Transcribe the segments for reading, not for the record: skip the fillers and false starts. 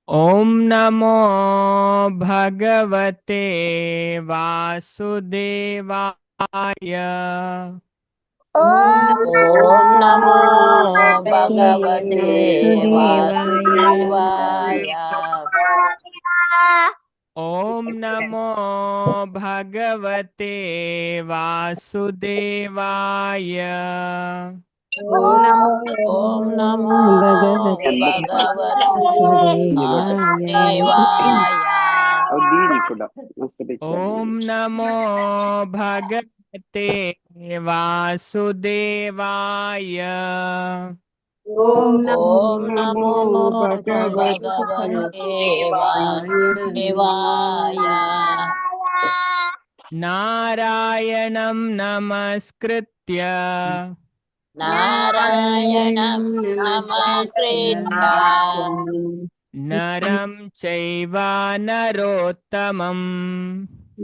ओम नमो भगवते वासुदेवाय। ॐ ॐ नमो भगवते वासुदेवाय। वासुदेवाय। ओम नमो भगवते वासुदेवाय। ॐ नमो भगवते भगवते वासुदेवाय। वासुदेवाय। ओम नमो भगवते वासुदेवाय। ॐ नमो भगवते वासुदेवाय। नारायणं नमस्कृत्य नारायणं नमस्कृत्य नरं चैव नरोत्तमं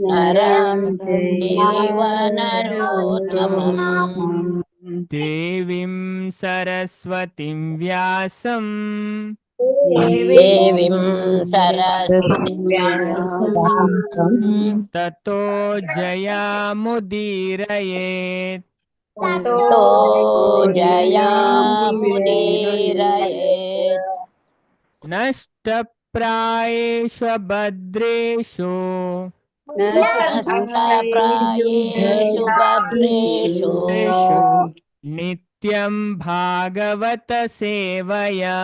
नरं चैव नरोत्तमम् देवीं सरस्वतीं व्यासं देवीं सरस्वतीं ततो जयामुदीरयेत्। ततो जयामुदीरयेत्। नष्टप्रायेषु भद्रेषु नष्टप्रायेषु भद्रेषु नित्यं भागवत सेवया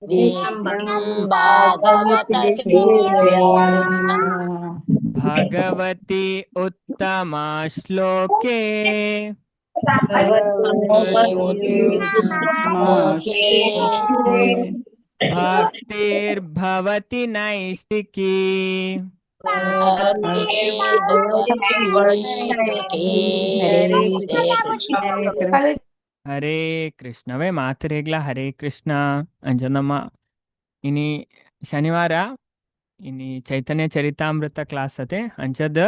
नित्यं भागवत सेवया भगवती उत्तमा श्लोके भगवते उत्तमश्लोके भक्तिर्भवति नैष्टिकी। भक्तिर्भवति नैष्ठिकी। हरे कृष्ण। ಹರೇ ಕೃಷ್ಣವೇ ಮಾತರೇಗ್ಲ ಹರೇ ಕೃಷ್ಣ ಅಂಜನಮ್ಮ. ಇನಿ ಶನಿವಾರ ಇನಿ ಚೈತನ್ಯ ಚರಿತಾಮೃತ ಕ್ಲಾಸ್ ಅತೆ ಅಂಚದ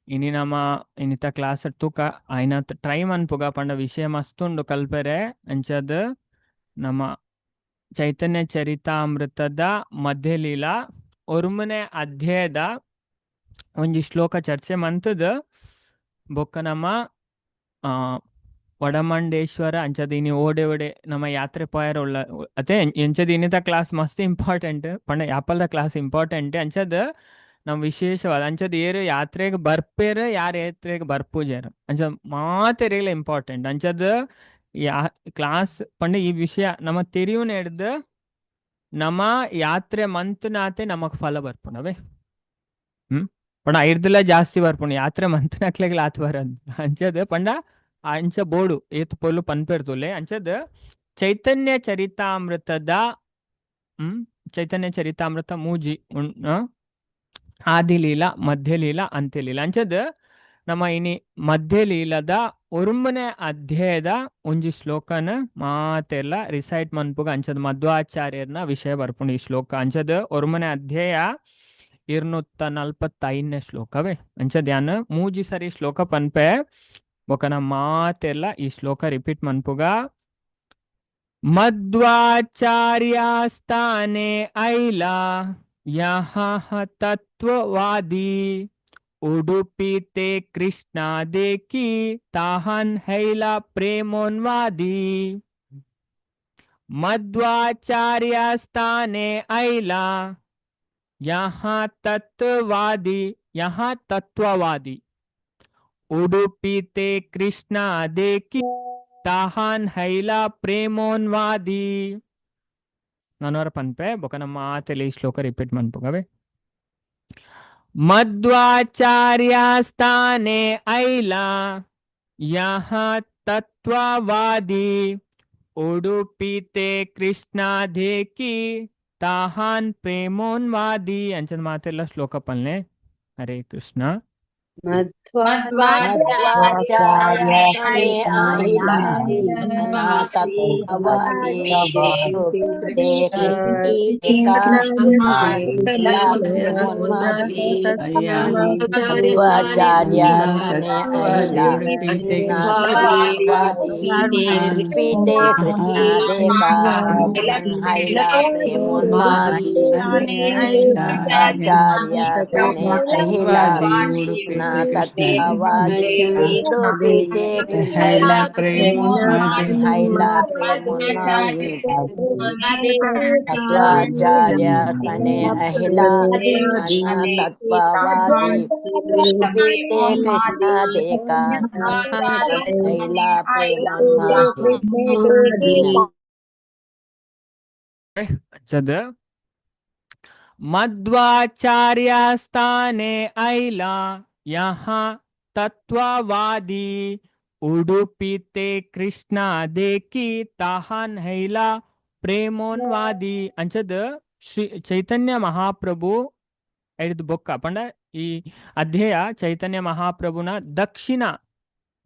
ಇನಿ ನಮ್ಮ ಇನಿತ ಕ್ಲಾಸ್ ತೂಕ ಆಯ್ನತ್ ಟ್ರೈ ಮನ್ಪುಗ ಪಂಡ ವಿಷಯ ಮಸ್ತುಂಡು ಕಲ್ಪರೆ ಅಂಚದ ನಮ್ಮ ಚೈತನ್ಯ ಚರಿತಾಮೃತದ ಮಧ್ಯಲೀಲ ಒರುಮನೆ ಅಧ್ಯಾಯದ ಒಂಜಿ ಶ್ಲೋಕ ಚರ್ಚೆ ಮಂತದ ಬೊಕ್ಕ ನಮ್ಮ ವಡಮಂಡೇಶ್ವರ ಅಂಚದ ಇನಿ ಓಡೆ ಓಡೆ ನಮ್ಮ ಯಾತ್ರೆ ಪೋಯರ ಉಳ್ಳ ಅತೆ ಎಂಚದ ಇನ್ನಿತ ಕ್ಲಾಸ್ ಮಸ್ತ್ ಇಂಪಾರ್ಟೆಂಟ್ ಪಂಡ ಯಾಪಲ್ದ ಕ್ಲಾಸ್ ಇಂಪಾರ್ಟೆಂಟ್ ಅಂಚದ ನಮ್ಮ ವಿಶೇಷವಾದ ಅಂಚದ ಏರು ಯಾತ್ರೆಗೆ ಬರ್ಪೇರು ಯಾರು ಯಾತ್ರೆಗೆ ಬರ್ಪೂಜಾರು ಅಂಚ ಮಾತೆರೆಗ್ಲ ಇಂಪಾರ್ಟೆಂಟ್ ಅಂಚದ ಯಾ ಕ್ಲಾಸ್ ಪಂಡ ಈ ವಿಷಯ ನಮ್ಮ ತೆರಿಯುನ ಹಿಡ್ದು ನಮ್ಮ ಯಾತ್ರೆ ಮಂತನಾತೆ ನಮಗ್ ಫಲ ಬರ್ಪುಣವೇ ಪಂಡ ಐರ್ದಲ್ಲ ಜಾಸ್ತಿ ಬರ್ಪುಣ ಯಾತ್ರೆ ಮಂತನಾಕ್ಲೆಗ್ಲ ಆತ್ ಬರದ್ ಅಂಚದ ಪಂಡ ಅಂಚ ಬೋಡು ಏತ್ ಪೊಲು ಪನ್ಪೆರ್ತುಲೆ ಅಂಚದ ಚೈತನ್ಯ ಚರಿತಾಮೃತದ ಚೈತನ್ಯ ಚರಿತಾಮೃತ ಮೂಜಿ ಆದಿಲೀಲ ಮಧ್ಯಲೀಲ ಅಂತ್ಯಲೀಲ ಅಂಚದ ನಮ್ಮ ಇನಿ ಮಧ್ಯಲೀಲದ ಒರುಮನೆ ಅಧ್ಯಾಯದ ಒಂಜಿ ಶ್ಲೋಕನ ಮಾತೆಲ್ಲ ರಿಸೈಟ್ ಮನ್ಪುಗ ಅಂಚದ ಮಧ್ವಾಚಾರ್ಯರ್ನ ವಿಷಯ ಬರ್ಪುಂಡು ಈ ಶ್ಲೋಕ ಅಂಚದ ಒರುಮನೆ ಅಧ್ಯಾಯ 245ನೇ ಶ್ಲೋಕವೇ ಅಂಚದ ಯಾನ್ ಮೂಜಿ ಸರಿ ಶ್ಲೋಕ ಪನ್ಪೆ ಬೊಕನ ಮಾತೆಲ್ಲ ಈ ಶ್ಲೋಕ ರಿಪೀಟ್ ಮನ್ಪುಗ ಮಧ್ವಾಚಾರ್ಯಾಸ್ತಾನೆ ಐಲ ಯಹ ತತ್ವವಾದಿ ಉಡುಪಿತೆ ಕೃಷ್ಣ ದೇಕಿ ತಾಹನ್ ಹೈಲ ಪ್ರೇಮೋನ್ವಾದಿ ಮಧ್ವಾಚಾರ್ಯಾಸ್ತಾನೆ ಐಲ ಯಹ ತತ್ವವಾದಿ ಉಡುಪಿತೆ ಕೃಷ್ಣ ದೇಕಿ ತಾಹಾನ್ ಹೈಲ ಪ್ರೇಮೋನ್ವಾದಿ ನಾನವರ ಪನ್ಪೆ ಬೊಕ ನಮ್ಮ ಮಾತೆಲೆ ಈ ಶ್ಲೋಕ ರಿಪೀಟ್ ಮನ್ಪುಗವೆ ಮಧ್ವಾಚಾರ್ಯಾಸ್ತಾನೆ ಐಲ ಯಹ ತತ್ವವಾದಿ ಉಡುಪಿತೆ ಕೃಷ್ಣ ದೇಕಿ ತಾಹಾನ್ ಪ್ರೇಮೋನ್ವಾದಿ ಅಂಚದ ಮಾತೆಲ್ಲ ಶ್ಲೋಕ ಪಲ್ನೆ ಹರೇ ಕೃಷ್ಣ मध्वाचार्य तने अहिला तना तत्त्ववादी रूपते कृष्णीका अहिला प्रेमोन्मादी मध्वाचार्य तने अहिला तना तत्त्ववादी रूपते कृष्णा देका अनहिला प्रेमोन्मादी मध्वाचार्य तने अहिला ना तत्त्ववादी उडुपीते कृष्णा अनहिला प्रेमोन्मादी मध्वाचार्य तने अहिला ना तत्त्ववादी उडुपीते कृष्णा देका अनहिला प्रेमोन्मादी ಅಂಚದ मध्वाचार्यस्थाने ऐला यहाँ तत्ववादी उडुपीते कृष्ण देखी ताहन हैला ಪ್ರೇಮೋನ್ವಾದಿ ಅಂಚದ ಶ್ರೀ ಚೈತನ್ಯ ಮಹಾಪ್ರಭು ಹೇಳಿದ ಬೊಕ್ಕ ಪಂಡ ಈ ಅಧ್ಯಯ ಚೈತನ್ಯ ಮಹಾಪ್ರಭುನ ದಕ್ಷಿಣ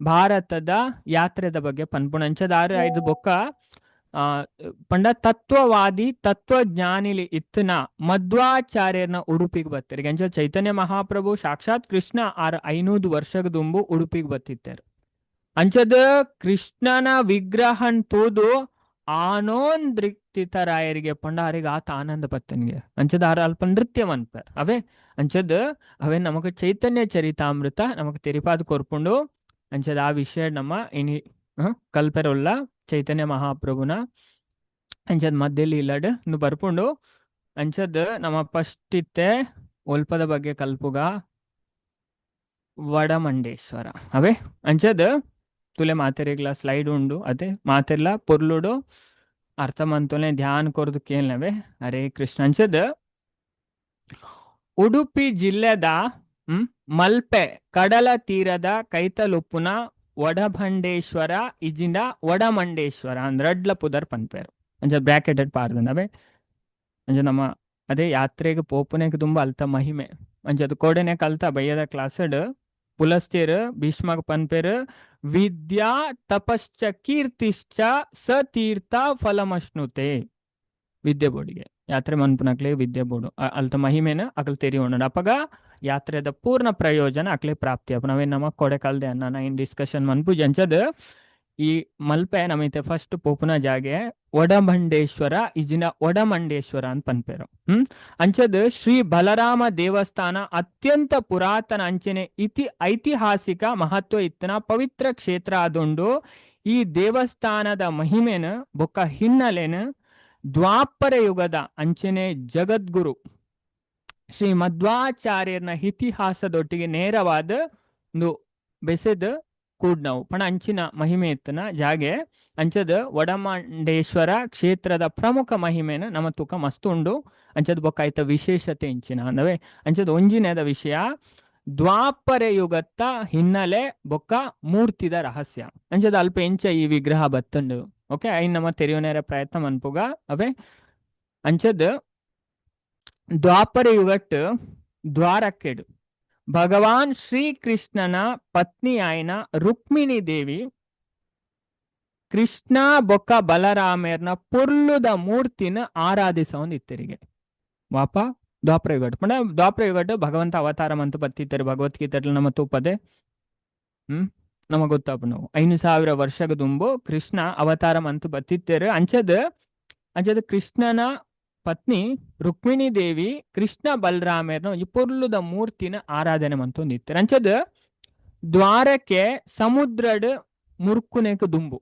ಭಾರತದ ಯಾತ್ರೆದ ಬಗ್ಗೆ ಪನ್ಪುಣ ಅಂಚದಾರು ಐದು ಬೊಕ್ಕ ಪಂಡ ತತ್ವವಾದಿ ತತ್ವಜ್ಞಾನಿಲಿ ಇತ್ತನ ಮಧ್ವಾಚಾರ್ಯನ ಉಡುಪಿಗೆ ಬರ್ತಾರೆ ಅಂಚ ಚೈತನ್ಯ ಮಹಾಪ್ರಭು ಸಾಕ್ಷಾತ್ ಕೃಷ್ಣ 500 ವರ್ಷದ ದುಂಬು ಉಡುಪಿಗೆ ಬರ್ತಿದ್ದಾರೆ ಅಂಚದ ಕೃಷ್ಣನ ವಿಗ್ರಹನ್ ತೋದು ಆನೋಂದ್ರಿಕ್ತಿತರಾಯರಿಗೆ ಪಂಡ ಅವರಿಗೆ ಆತ ಆನಂದ ಪತ್ತನಿಗೆ ಅಂಚದ ಅಲ್ಪ ನೃತ್ಯ ಮನ್ಪರ್ ಅವೇ ಅಂಚದ ಅವೇ ನಮಗ ಚೈತನ್ಯ ಚರಿತಾಮೃತ ನಮಗ್ ತೆರಿಪಾದ ಕೊರ್ಪುಂಡು ಅಂಚದ ಆ ವಿಷಯ ನಮ್ಮ ಇನಿ ಕಲ್ಪೆರೊಲ್ಲ ಚೈತನ್ಯ ಮಹಾಪ್ರಭುನ ಅಂಚದ ಮಧ್ಯದಲ್ಲಿ ಇಲ್ಲಡ್ ಇನ್ನು ಬರ್ಪುಂಡು ಅಂಚದ ನಮ್ಮ ಫಸ್ಟ್ ಇತ್ತೆ ಒಲ್ಪದ ಬಗ್ಗೆ ಕಲ್ಪುಗ ವಡಮಂಡೇಶ್ವರ ಅವೇ ಅಂಚದ ತುಲೆ ಮಾತೆರೆಗ್ಲ ಸ್ಲೈಡ್ ಉಂಡು ಅದೇ ಮಾತೆರ್ಲ ಪೊರ್ಲುಡು ಅರ್ಥ ಮಂತೋಲೆ ಧ್ಯಾನ ಕೊರದು ಕೇಳ್ನವೆ ಹರೇ ಕೃಷ್ಣ ಅಂಚದ ಉಡುಪಿ ಜಿಲ್ಲೆದ ಮಲ್ಪೆ ಕಡಲ ತೀರದ ಕೈತಲುಪ್ಪುನ ವಡಭಂಡೇಶ್ವರ ಇಜಿಂದ ವಡಮಂಡೇಶ್ವರ ಅಂದ್ರೆ ಅಡ್ಲ ಪುದರ್ ಪನ್ಪೇರು ಅಂಚ ಬ್ರಾಕೆಟೆಡ್ ಪಾರ್ದನವೆ ಅಂಚ ನಮ್ಮ ಅದೇ ಯಾತ್ರೆಗೆ ಪೋಪುನೆಗೆ ತುಂಬ ಅಲ್ತ ಮಹಿಮೆ ಅಂಚದು ಕೋಡೆನೆ ಕಲ್ತ ಬಯ್ಯದ ಕ್ಲಾಸಡ್ ಪುಲಸ್ತಿಯರು ಭೀಷ್ಮಗ ಪನ್ಪೇರು ವಿದ್ಯಾ ತಪಶ್ಚ ಕೀರ್ತಿಶ್ಚ ಸತೀರ್ಥ ಫಲಮಶ್ನುತೆ ವಿದ್ಯೆ ಬೋರ್ಡಿಗೆ ಯಾತ್ರೆ ಮನ್ಪುನಕ್ಲೆ ವಿದ್ಯೆ ಬೋರ್ಡು ಅಲ್ತ ಮಹಿಮೆನ ಅಕಲ್ ತೆರಿ ಉಂಡು ಅಪಗ ಯಾತ್ರೆದ ಪೂರ್ಣ ಪ್ರಯೋಜನ ಅಕ್ಲೆ ಪ್ರಾಪ್ತಿ ಅಪ್ಪ ನಾವೇನು ನಮ್ಮ ಕೊಡೆ ಕಲ್ದೆ ಅನ್ನ ಇನ್ ಡಿಸ್ಕಷನ್ ಮನ್ಪು ಜಂಚದ ಈ ಮಲ್ಪೆ ನಮೈತೆ ಫಸ್ಟ್ ಪೋಪುನ ಜಾಗೆ ವಡಮಂಡೇಶ್ವರ ಇಜಿನ ವಡಮಂಡೇಶ್ವರ ಅಂತ ಪನ್ಪೇರು ಅಂಚದ ಶ್ರೀ ಬಲರಾಮ ದೇವಸ್ಥಾನ ಅತ್ಯಂತ ಪುರಾತನ ಅಂಚನೆ ಐತಿಹಾಸಿಕ ಮಹತ್ವ ಇತ್ತನ ಪವಿತ್ರ ಕ್ಷೇತ್ರ ಆದುಂಡು ಈ ದೇವಸ್ಥಾನದ ಮಹಿಮೆನ ಬೊಕ್ಕ ಹಿನ್ನೆಲೆನ ದ್ವಾಪರ ಯುಗದ ಅಂಚನೆ ಜಗದ್ಗುರು ಶ್ರೀ ಮಧ್ವಾಚಾರ್ಯನ ಇತಿಹಾಸದೊಟ್ಟಿಗೆ ನೇರವಾದ ಒಂದು ಬೆಸೆದ ಕೂಡ ನಾವು ಪಣ ಅಂಚಿನ ಮಹಿಮೆ ಇತ್ತನ ಜಾಗೆ ಅಂಚದ ವಡಮಂಡೇಶ್ವರ ಕ್ಷೇತ್ರದ ಪ್ರಮುಖ ಮಹಿಮೆನ ನಮ್ಮ ತೂಕ ಮಸ್ತ್ ಉಂಡು ಅಂಚದ ಬೊಕ್ಕ ಆಯ್ತ ವಿಶೇಷತೆ ಇಂಚಿನ ಅಂದವೆ ಅಂಚದ ಒಂಜಿನದ ವಿಷಯ ದ್ವಾಪರ ಯುಗತ್ತ ಹಿನ್ನೆಲೆ ಬೊಕ್ಕ ಮೂರ್ತಿದ ರಹಸ್ಯ ಅಂಚದ ಅಲ್ಪ ಎಂಚ ಈ ವಿಗ್ರಹ ಬತ್ತಂಡು ಓಕೆ ಐನ್ ನಮ್ಮ ತೆರೆಯೋನೇರ ಪ್ರಯತ್ನ ಮನ್ಪುಗ ಅವೇ ಅಂಚದ ದ್ವಾಪರ ಯುಗಟ್ ದ್ವಾರಕ್ಕೆಡು ಭಗವಾನ್ ಶ್ರೀಕೃಷ್ಣನ ಪತ್ನಿ ಆಯ್ನ ರುಕ್ಮಿಣಿ ದೇವಿ ಕೃಷ್ಣ ಬೊಕ್ಕ ಬಲರಾಮೇರ್ನ ಪುರ್ಲುದ ಮೂರ್ತಿನ ಆರಾಧಿಸೊಂದಿತ್ತರಿಗೆ ವಾಪ ದ್ವಾಪರ ಯುಗಟ್ ಪಂಡ ದ್ವಾಪರ ಯುಗಟ್ ಭಗವಂತ ಅವತಾರ ಮಂತು ಬತ್ತಿತ್ತರು ಭಗವದ್ಗೀತೆ ನಮ್ಮ ತೂಪದೆ ನಮಗ್ ಗೊತ್ತಾಪ ನಾವು 5,000 ವರ್ಷಗ ದುಂಬು ಕೃಷ್ಣ ಅವತಾರ ಮಂತು ಬತ್ತಿತ್ತರು ಅಂಚದ ಕೃಷ್ಣನ ಪತ್ನಿ ರುಕ್ಮಿಣಿ ದೇವಿ ಕೃಷ್ಣ ಬಲರಾಮೇರ್ನ ಒಂಜಿ ಪೊರ್ಲುದ ಮೂರ್ತಿನ ಆರಾಧನೆ ಮಂತೊಂದಿತ್ತರು ಅಂಚದ ದ್ವಾರಕ್ಕೆ ಸಮುದ್ರಡ್ ಮುರ್ಕುನೆಕ್ ದುಂಬು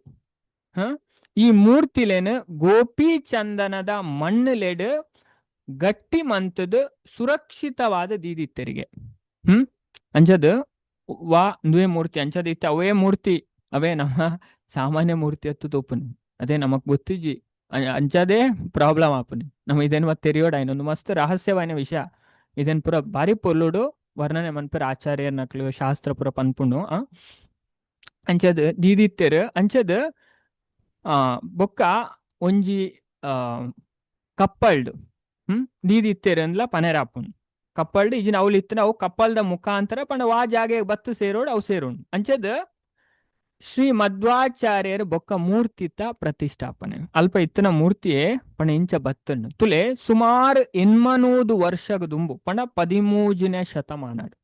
ಈ ಮೂರ್ತಿಲೇನ ಗೋಪಿ ಚಂದನದ ಮಣ್ಣಲೆಡ್ ಗಟ್ಟಿ ಮಂತದ ಸುರಕ್ಷಿತವಾದ ದೀದಿತ್ತರಿಗೆ ಅಂಚದ ವಾ ನುವೆ ಮೂರ್ತಿ ಅಂಚದ ಇತ್ತ ಅವೇ ಮೂರ್ತಿ ಅವೇ ನಮ್ಮ ಸಾಮಾನ್ಯ ಮೂರ್ತಿ ಹತ್ತು ತೋಪುನಿ ಅದೇ ನಮಗ್ ಗೊತ್ತಿಜಿ ಅಂಚದೇ ಪ್ರಾಬ್ಲಮ್ ಆಪುನಿ ನಮ್ಮ ಇದೇನು ಮತ್ತೆ ತೆರಿಯೋಡ ಇನ್ನೊಂದು ಮಸ್ತ್ ರಹಸ್ಯವಾದ ವಿಷಯ ಇದೇನ್ ಪುರ ಬಾರಿ ಪೊಲ್ಲುಡು ವರ್ಣನೆ ಮನ್ಪುರ ಆಚಾರ್ಯರ್ ನಕ್ಲು ಶಾಸ್ತ್ರ ಪುರ ಪನ್ಪುಂಡು ಅಂಚದ ದೀದಿತ್ತೆರು ಅಂಚದ ಬೊಕ್ಕ ಒಂಜಿ ಕಪ್ಪಲ್ಡ್ ದೀದಿತ್ತೆರು ಅಂದ್ಲ ಪನೆರಾಪುನ್ ಕಪ್ಪಲ್ಡ್ ಈಜಿನ ಅವ್ಲು ಇತ್ತನ ಅವು ಕಪ್ಪಲ್ದ ಮುಖಾಂತರ ಪಂಡ ವಾ ಜಾಗೆ ಬತ್ತು ಸೇರೋಡು ಅವು ಸೇರೋಣ ಅಂಚದ ಶ್ರೀ ಮಧ್ವಾಚಾರ್ಯರು ಬೊಕ್ಕ ಮೂರ್ತಿತ ಪ್ರತಿಷ್ಠಾಪನೆ ಅಲ್ಪ ಇತ್ತನ ಮೂರ್ತಿಯೇ ಪಂಡ ಇಂಚ ಬತ್ತನ್ನು ತುಲೆ ಸುಮಾರು 800 ವರ್ಷಗ ದುಂಬು ಪಂಡ 13ನೇ ಶತಮಾನಡು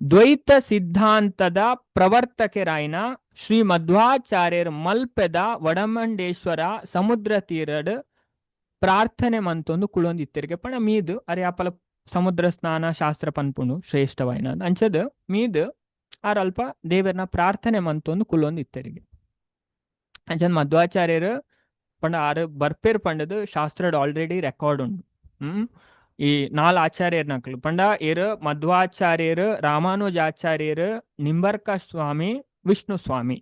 ದ್ವೈತ ಸಿದ್ಧಾಂತದ ಪ್ರವರ್ತಕರಾಯಿನ ಶ್ರೀ ಮಧ್ವಾಚಾರ್ಯರು ಮಲ್ಪೆದ ವಡಮಂಡೇಶ್ವರ ಸಮುದ್ರ ತೀರಡ್ ಪ್ರಾರ್ಥನೆ ಮಂತೊಂದು ಕುಳೊಂದಿತ್ತೆರಿಗೆ ಪಣ ಮೀದು ಅರೆ ಅಪಲ ಸಮುದ್ರ ಸ್ನಾನ ಶಾಸ್ತ್ರ ಪನ್ಪುಂಡು ಶ್ರೇಷ್ಠವಾಯಿನ ಅಂಚದ ಮೀದು ಅಲ್ಪ ದೇವರನ್ನ ಪ್ರಾರ್ಥನೆ ಮಂತೊಂದು ಕುಳೊಂದಿತ್ತೆರಿಗೆ ಅಂಚಂದ ಮಧ್ವಾಚಾರ್ಯರು ಪಂಡ ಆರು ಬರ್ಪೇರ್ ಪಂಡದು ಶಾಸ್ತ್ರಡ್ ಆಲ್ರೆಡಿ ರೆಕಾರ್ಡ್ ಉಂಡು ಈ 4 ಆಚಾರ್ಯರ್ ನಕಲು ಪಂಡ ಏರು ಮಧ್ವಾಚಾರ್ಯರು ರಾಮಾನುಜಾಚಾರ್ಯರು ನಿಂಬರ್ಕ ಸ್ವಾಮಿ ವಿಷ್ಣು ಸ್ವಾಮಿ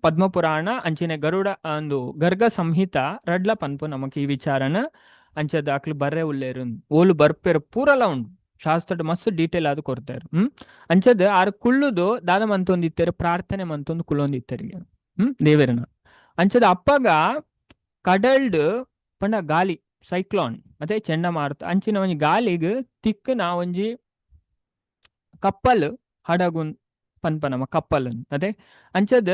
ಪದ್ಮಪುರಾಣ ಅಂಚಿನ ಗರುಡ ಒಂದು ಗರ್ಗ ಸಂಹಿತ ರಡ್ಲ ಪನ್ಪು ನಮಕ್ ಈ ವಿಚಾರನ ಅಂಚದ ಅಕ್ಲು ಬರ್ರೆ ಉಲ್ಲೇರು ಓಲು ಬರ್ಪೇರು ಪೂರಲ ಉಂಡು ಶಾಸ್ತ್ರ ಮಸ್ತ್ ಡೀಟೇಲ್ ಆದ್ ಕೊಡ್ತಾರೆ ಅಂಚದ ಆರು ಕುಳ್ಳುದು ದಾದ ಮಂತೊಂದಿತ್ತೇರು ಪ್ರಾರ್ಥನೆ ಮಂತೊಂದು ಕುಳೊಂದಿತ್ತರಿಗೆ ದೇವರನ ಅಂಚದ ಅಪ್ಪಗ ಕಡಲ್ಡ್ ಪಂಡ ಗಾಲಿ ಸೈಕ್ಲಾನ್ ಮತ್ತೆ ಚಂಡಮಾರುತ ಅಂಚಿನ ಒಂಜಿ ಗಾಲಿಗ್ ತಿಕ್ಕನ ಒಂಜಿ ಕಪ್ಪಲ್ ಹಡಗುನ್ ಪನ್ಪನಮ ಕಪ್ಪಲ್ ಅದೇ ಅಂಚದ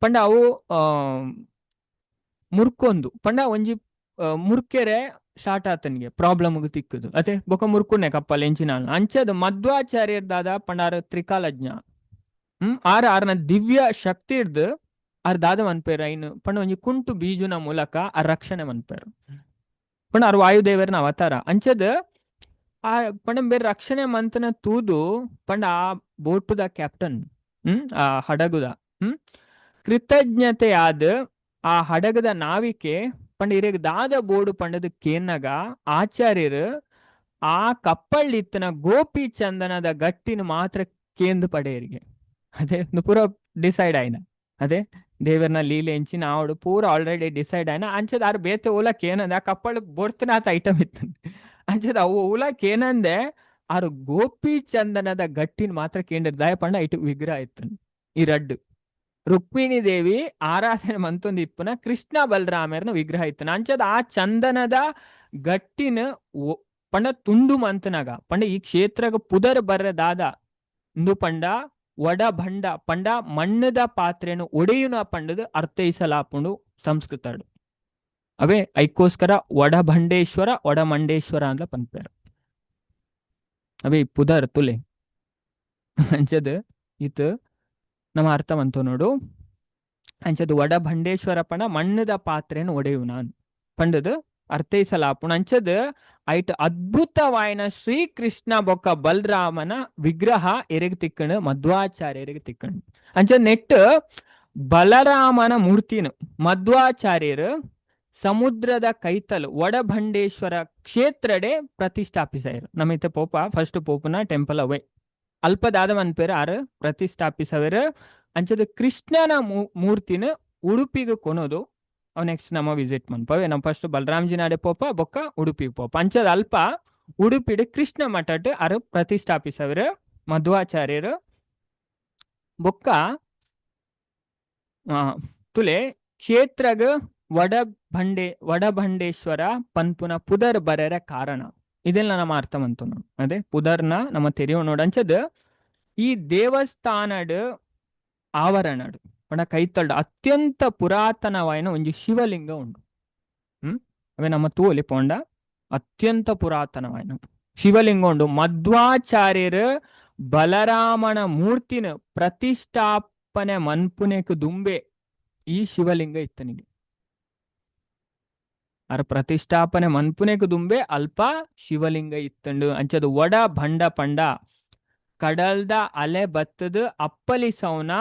ಪಂಡ ಅವು ಮುರ್ಕೊಂದು ಪಂಡ ಒಂಜಿ ಮುರ್ಕೆರೆ ಸ್ಟಾರ್ಟ್ ಆತನಿಗೆ ಪ್ರಾಬ್ಲಮ್ ತಿಕ್ಕದು ಅದೇ ಬೊಕ ಮುರ್ಕುನೆ ಕಪ್ಪಲ್ ಎಂಚಿನ ಅಂಚದ ಮಧ್ವಾಚಾರ್ಯರ್ ದಾದ ಪಂಡಾರ ತ್ರಿಕಾಲಜ್ಞ ಆರ್ನ ದಿವ್ಯ ಶಕ್ತಿ ಹಿಡ್ದು ದಾದ ಮನ್ಪೇರ ಇನ್ನು ಪಂಡ ಒಂಜಿ ಕುಂಟು ಬೀಜುನ ಮೂಲಕ ಆ ರಕ್ಷಣೆ ಮನ್ಪೇರು ಪಂಡ ಅವ್ರ ವಾಯುದೇವರನ ಅವತಾರ ಅಂಚದ ಆ ಪಂಡ ಬೇರೆ ರಕ್ಷಣೆ ಮಂತನ ತೂದು ಪಂಡ ಆ ಬೋಟುದ ಕ್ಯಾಪ್ಟನ್ ಆ ಹಡಗುದ ಕೃತಜ್ಞತೆ ಆದ ಆ ಹಡಗದ ನಾವಿಕೆ ಪಂಡ ಇರೇಗ ದಾದ ಬೋರ್ಡು ಪಂಡದ ಕೇನ್ನಗ ಆಚಾರ್ಯರು ಆ ಕಪ್ಪಳ್ಳಿತ್ತನ ಗೋಪಿ ಚಂದನದ ಗಟ್ಟಿನ ಮಾತ್ರ ಕೇಂದು ಪಡೆಯರಿಗೆ ಅದೇ ಪೂರ ಡಿಸೈಡ್ ಆಯ್ನ ಅದೇ ದೇವರನ ಲೀಲೆ ಎಂಚಿನ ಆವಡು ಪೂರ ಆಲ್ರೆಡಿ ಡಿಸೈಡ್ ಆಯ್ನ ಅಂಚದ ಆರು ಬೇತೆ ಓಲಕ್ ಏನಂದ ಆ ಕಪ್ಪಳು ಬೋಡ್ತನ ಆತ ಐಟಮ್ ಇತ್ತು ಅಂಚದ ಅವು ಓಲಕ್ ಏನಂದೆ ಆರು ಗೋಪಿ ಚಂದನದ ಗಟ್ಟಿನ ಮಾತ್ರ ಕೇಂದ್ರ ದಯ ಪಂಡ ಇಟ್ಟು ವಿಗ್ರಹ ಇತ್ತು ಈ ರಡ್ಡು ರುಕ್ಮಿಣಿ ದೇವಿ ಆರಾಧನೆ ಮಂತೊಂದು ಇಪ್ಪನ ಕೃಷ್ಣ ಬಲರಾಮರ್ನ ವಿಗ್ರಹ ಇತ್ತನ ಅಂಚದ ಆ ಚಂದನದ ಗಟ್ಟಿನ ಪಂಡ ತುಂಡು ಮಂತನಗ ಪಂಡ ಈ ಕ್ಷೇತ್ರಗ ಪುದರ್ ಬರ್ರೆ ದಾದ ಇಂದು ಪಂಡ ಒಡ ಭಂಡ ಪಂಡ ಮಣ್ಣದ ಪಾತ್ರೆಯನ್ನು ಒಡೆಯುನ ಪಂಡದು ಅರ್ಥೈಸಲಾಪುಂಡು ಸಂಸ್ಕೃತಡು ಅವೇ ಐಕೋಸ್ಕರ ಒಡಭಂಡೇಶ್ವರ ಒಡಮಂಡೇಶ್ವರ ಅಂತ ಪನ್ಪೇರು ಅವೇ ಪುದರ್ ತುಲೆ ಅಂಚದ ಇತ್ತು ನಮ್ಮ ಅರ್ಥ ಮಂತು ನೋಡು ಅಂಚದು ಒಡಭಂಡೇಶ್ವರ ಪಂಡ ಮಣ್ಣದ ಪಾತ್ರೆಯನ್ನು ಒಡೆಯು ನಾನು ಪಂಡದು ಅರ್ಥೈಸಲಾಪುಣ ಅಂಚದ ಐಟ್ ಅದ್ಭುತವಾಯಿನ ಶ್ರೀಕೃಷ್ಣ ಬೊಕ್ಕ ಬಲರಾಮನ ವಿಗ್ರಹ ಎರೆಗ್ ತಿಕ್ಕಂಡು ಮಧ್ವಾಚಾರ್ಯರಿಗೆ ತಿಕ್ಕಂಡು ಅಂಚದ ನೆಟ್ ಬಲರಾಮನ ಮೂರ್ತಿನು ಮಧ್ವಾಚಾರ್ಯರು ಸಮುದ್ರದ ಕೈತಲು ಒಡಭಂಡೇಶ್ವರ ಕ್ಷೇತ್ರಡೆ ಪ್ರತಿಷ್ಠಾಪಿಸಾಯರು ನಮಿತ ಪೋಪ ಫಸ್ಟ್ ಪೋಪನ ಟೆಂಪಲ್ ಅವೇ ಅಲ್ಪದಾದ ಮನ್ಪೇರು ಆರು ಪ್ರತಿಷ್ಠಾಪಿಸವರು ಅಂಚದ ಕೃಷ್ಣನ ಮೂರ್ತಿನ ಉಡುಪಿಗೆ ಕೊನೋದು ಅವ್ ನೆಕ್ಸ್ಟ್ ನಮ್ಮ ವಿಸಿಟ್ ಮನ್ಪವೆ ನಮ್ಮ ಫಸ್ಟ್ ಬಲರಾಮ್ಜಿ ನಾಡೆ ಪೋಪ ಬೊಕ್ಕ ಉಡುಪಿಗೆ ಪೋಪ ಅಂಚದ ಅಲ್ಪ ಉಡುಪಿಡ್ ಕೃಷ್ಣ ಮಠಟ್ ಅರು ಪ್ರತಿಷ್ಠಾಪಿಸವರು ಮಧ್ವಾಚಾರ್ಯರು ಬೊಕ್ಕ ತುಲೆ ಕ್ಷೇತ್ರಗ ವಡಭಂಡೇಶ್ವರ ಪನ್ಪುನ ಪುದರ್ ಬರೆರ ಕಾರಣ ಇದೆಲ್ಲ ನಮ್ಮ ಅರ್ಥ ಮಂತು ನೋಡು ಅದೇ ಪುದರ್ನ ನಮ್ಮ ತೆರೆಯೋ ನೋಡು ಅಂಚದ ಈ ದೇವಸ್ಥಾನಡ್ ಆವರಣಡ್ ಪಂಡ ಕೈತಲ್ಡ್ ಅತ್ಯಂತ ಪುರಾತನವಾಯಿನ ಒಂಜಿ ಶಿವಲಿಂಗ ಉಂಡು ಅವೇ ನಮ್ಮ ತೂಲಿ ಪೋಂಡ ಅತ್ಯಂತ ಪುರಾತನವಾಯಿನ ಶಿವಲಿಂಗ ಉಂಡು ಮಧ್ವಾಚಾರ್ಯರು ಬಲರಾಮನ ಮೂರ್ತಿನ ಪ್ರತಿಷ್ಠಾಪನೆ ಮನ್ಪುನೆಕ್ ದುಂಬೆ ಈ ಶಿವಲಿಂಗ ಇತ್ತನಿಗೆ ಅರ ಪ್ರತಿಷ್ಠಾಪನೆ ಮನ್ಪುನೆಕ್ ದುಂಬೆ ಅಲ್ಪ ಶಿವಲಿಂಗ ಇತ್ತಂಡು ಅಂಚದು ಒಡ ಭಂಡ ಪಂಡ ಕಡಲ್ದ ಅಲೆ ಬತ್ತದ ಅಪ್ಪಲಿಸೌನ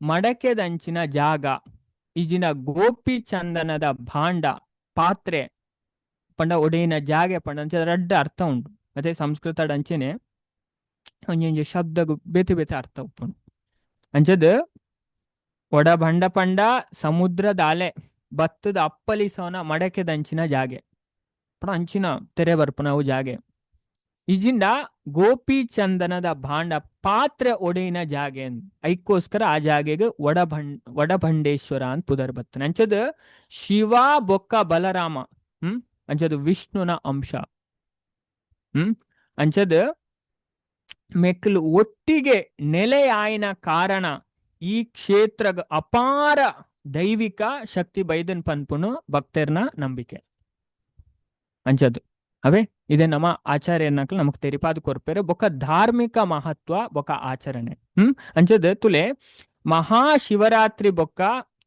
ಮಡಕೆದಂಚಿನ ಜಾಗ ಈಜಿನ ಗೋಪಿ ಚಂದನದ ಭಾಂಡ ಪಾತ್ರೆ ಪಂಡ ಒಡೆಯಿನ ಜಾಗೆ ಪಂಡ ಅಂಚದ ರಡ್ಡ ಅರ್ಥ ಉಂಟು ಮತ್ತೆ ಸಂಸ್ಕೃತ ಅಂಚೆನೆ ಒಂಜೊಂಜಿ ಶಬ್ದಗು ಬೇತೆ ಬೇತೆ ಅರ್ಥ ಉಪ್ಪುಂಡು ಅಂಚದ ಒಡ ಭಂಡ ಪಂಡ ಸಮುದ್ರದ ಅಲೆ ಬತ್ತದ ಅಪ್ಪಲಿಸೋನ ಮಡಕೆದಂಚಿನ ಜಾಗೆ ಪಣ ಅಂಚಿನ ತೆರೆ ಬರ್ಪುನ ಅವು ಜಾಗೆ ಇಜಿಂದ ಗೋಪಿ ಚಂದನದ ಭಾಂಡ ಪಾತ್ರೆ ಒಡೆಯಿನ ಜಾಗೆ ಐಕೋಸ್ಕರ ಆ ಜಾಗೆಗೆ ವಡಭಂಡೇಶ್ವರ ಅಂತ ಪುದರ್ ಬತ್ತನ ಅಂಚದ ಶಿವ ಬೊಕ್ಕ ಬಲರಾಮ ಅಂಚದು ವಿಷ್ಣುನ ಅಂಶ ಅಂಚದ ಮೆಕ್ಕಲು ಒಟ್ಟಿಗೆ ನೆಲೆಯಾಯಿನ ಕಾರಣ ಈ ಕ್ಷೇತ್ರ ಅಪಾರ ದೈವಿಕ ಶಕ್ತಿ ಬೈದನ್ ಪನ್ಪುನು ಭಕ್ತರ್ನ ನಂಬಿಕೆ ಅಂಚದು ಅವೇ ಇದೇ ನಮ್ಮ ಆಚಾರ್ಯನಕ್ಲು ನಮಕ್ ತೆರಿಪಾದು ಕೊರ್ಪೇರು ಬೊಕ್ಕ ಧಾರ್ಮಿಕ ಮಹತ್ವ ಬೊಕ್ಕ ಆಚರಣೆ ಅಂಚದ ತುಲೆ ಮಹಾಶಿವರಾತ್ರಿ ಬೊಕ್ಕ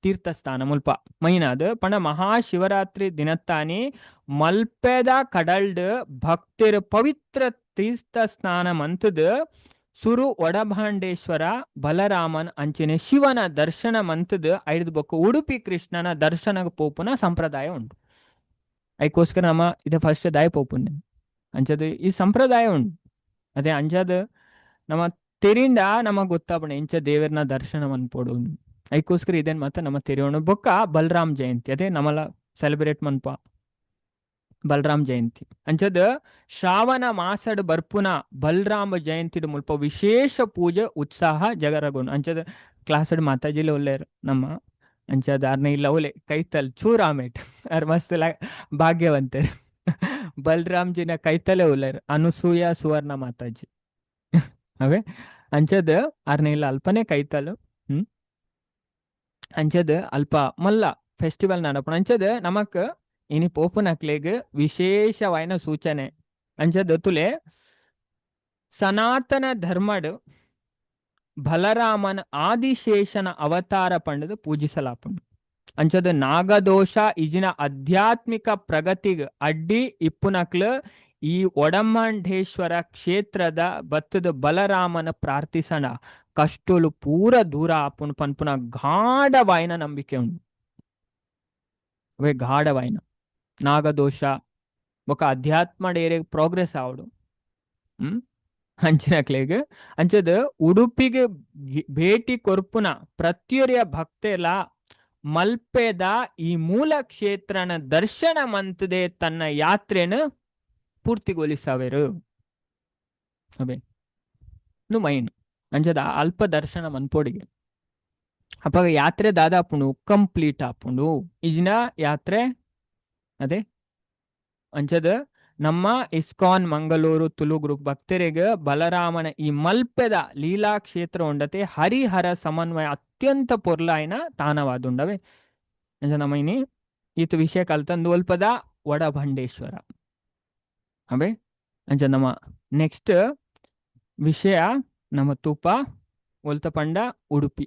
ತೀರ್ಥಸ್ಥಾನ ಮುಲ್ಪ ಮೈನಾದ್ ಪಂಡ ಮಹಾಶಿವರಾತ್ರಿ ದಿನತ್ತಾನಿ ಮಲ್ಪೆದ ಕಡಲ್ಡ್ ಭಕ್ತಿರ್ ಪವಿತ್ರ ತೀರ್ಥಸ್ಥಾನ ಮಂತದ್ ಸುರು ಒಡಭಾಂಡೇಶ್ವರ ಬಲರಾಮನ್ ಅಂಚನೆ ಶಿವನ ದರ್ಶನ ಮಂತದ್ ಐದು ಬೊಕ್ಕ ಉಡುಪಿ ಕೃಷ್ಣನ ದರ್ಶನ ಪೋಪುನ ಸಂಪ್ರದಾಯ ಉಂಟು ಅದಕ್ಕೋಸ್ಕರ ನಮ್ಮ ಇದು ಫಸ್ಟ್ ದಾಯ ಪೋಪುಣ್ಯ ಅಂಚದು ಈ ಸಂಪ್ರದಾಯ ಉಂಟು ಅದೇ ಅಂಜದ ನಮ್ಮ ತೆರಿಂದ ನಮಗ್ ಗೊತ್ತಾಪಣೆ ಇಂಚ ದೇವರನ ದರ್ಶನ ಮನ್ಪೋಡು ಅದಕ್ಕೋಸ್ಕರ ಇದೇನ್ ಮತ್ತೆ ನಮ್ಮ ತೆರೆಯೋಣ ಬೊಕ್ಕ ಬಲರಾಮ್ ಜಯಂತಿ ಅದೇ ನಮ್ಮಲ್ಲ ಸೆಲೆಬ್ರೇಟ್ ಮನ್ಪ ಬಲರಾಮ್ ಜಯಂತಿ ಅಂಚದ ಶ್ರಾವಣ ಮಾಸಡ್ ಬರ್ಪುನ ಬಲರಾಮ ಜಯಂತಿ ಮುಲ್ಪ ವಿಶೇಷ ಪೂಜೆ ಉತ್ಸಾಹ ಜಗರಗೋಣ ಅಂಚದ ಕ್ಲಾಸಡ್ ಮಾತಾಜಿಲಿ ಒಳ್ಳೆಯರು ನಮ್ಮ ಅಂಚದ ಅರ್ನ ಇಲ್ಲ ಒಲೆ ಕೈತಲ್ ಚೂರಾಮೇಟ್ ಅರ್ ಮಸ್ತ್ ಭಾಗ್ಯವಂತರು ಬಲರಾಮ್ಜಿನ ಕೈತಲೆ ಒಳ್ಳೆಯರು ಅನುಸೂಯ ಸುವರ್ಣ ಮಾತಾಜಿ ಅವೇ ಅಂಚದ ಅರ್ನ ಇಲ್ಲ ಅಲ್ಪನೇ ಕೈತಲು ಅಂಚದ ಅಲ್ಪ ಮಲ್ಲ ಫೆಸ್ಟಿವಲ್ ನಡಪಣ ಅಂಚದ ನಮಕ್ ಇನಿ ಪೋಪುನಕ್ಲೆಗ್ ವಿಶೇಷವಾಯಿನ ಸೂಚನೆ ಅಂಚದ ತುಲೆ ಸನಾತನ ಧರ್ಮಡ್ ಬಲರಾಮನ ಆದಿಶೇಷನ ಅವತಾರ ಪಂಡದು ಪೂಜಿಸಲಾಪುಂಡು ಅಂಚದ ನಾಗದೋಷ ಇಜಿನ ಆಧ್ಯಾತ್ಮಿಕ ಪ್ರಗತಿಗ್ ಅಡ್ಡಿ ಇಪ್ಪುನಕ್ಲು ಈ ಒಡಮಂಡೇಶ್ವರ ಕ್ಷೇತ್ರದ ಬತ್ತದ ಬಲರಾಮನ ಪ್ರಾರ್ಥಿಸಣ ಕಷ್ಟುಲು ಪೂರ ದೂರ ಆಪುನ್ ಪನ್ಪುನ ಗಾಢವಾಯಿನ ನಂಬಿಕೆ ಉಂಟು ಅವೇ ಗಾಢವಾಯಿನ ನಾಗದೋಷ ಬೊಕ ಅಧ್ಯಾತ್ಮ ಡೇರೆ ಪ್ರೋಗ್ರೆಸ್ ಆವಡು ಅಂಚಿನಕ್ಲೆಗ್ ಅಂಚದ ಉಡುಪಿಗೆ ಭೇಟಿ ಕೊರ್ಪುನ ಪ್ರತ್ಯೊರಿಯ ಭಕ್ತೆಲ ಮಲ್ಪೆದ ಈ ಮೂಲ ಕ್ಷೇತ್ರನ ದರ್ಶನ ಮಂತದೆ ತನ್ನ ಯಾತ್ರೆನ ಪೂರ್ತಿಗೊಳಿಸವೆರು ಅಬೇ ಮೈನ್ ಅಂಚದ ಅಲ್ಪ ದರ್ಶನ ಮನ್ಪೋಡಿಗೆ ಅಪ್ಪಾಗ ಯಾತ್ರೆ ದಾದಾಪುಂಡು ಕಂಪ್ಲೀಟ್ ಆಪುಂಡು ಇಜಿನ ಯಾತ್ರೆ ಅದೇ ಅಂಚದ ನಮ್ಮ ಇಸ್ಕಾನ್ ಮಂಗಳೂರು ತುಳು ಗ್ರೂಪ್ ಭಕ್ತರಿಗೆ ಬಲರಾಮನ ಈ ಮಲ್ಪೆದ ಲೀಲಾ ಕ್ಷೇತ್ರ ಉಂಡತೆ ಹರಿಹರ ಸಮನ್ವಯ ಅತ್ಯಂತ ಪೊರ್ಲಾಯಿನ ತಾನವಾದುಂಡವೆ ಅಂಚ ನಮ್ಮ ಇನಿ ಈತ ವಿಷಯ ಕಲ್ತಂದು ಒಲ್ಪದ ಒಡಭಂಡೇಶ್ವರ ಅವೇ ಅಂಚ ನಮ್ಮ ನೆಕ್ಸ್ಟ್ ವಿಷಯ ನಮ್ಮ ತೂಪ ಒಲ್ತ ಪಂಡ ಉಡುಪಿ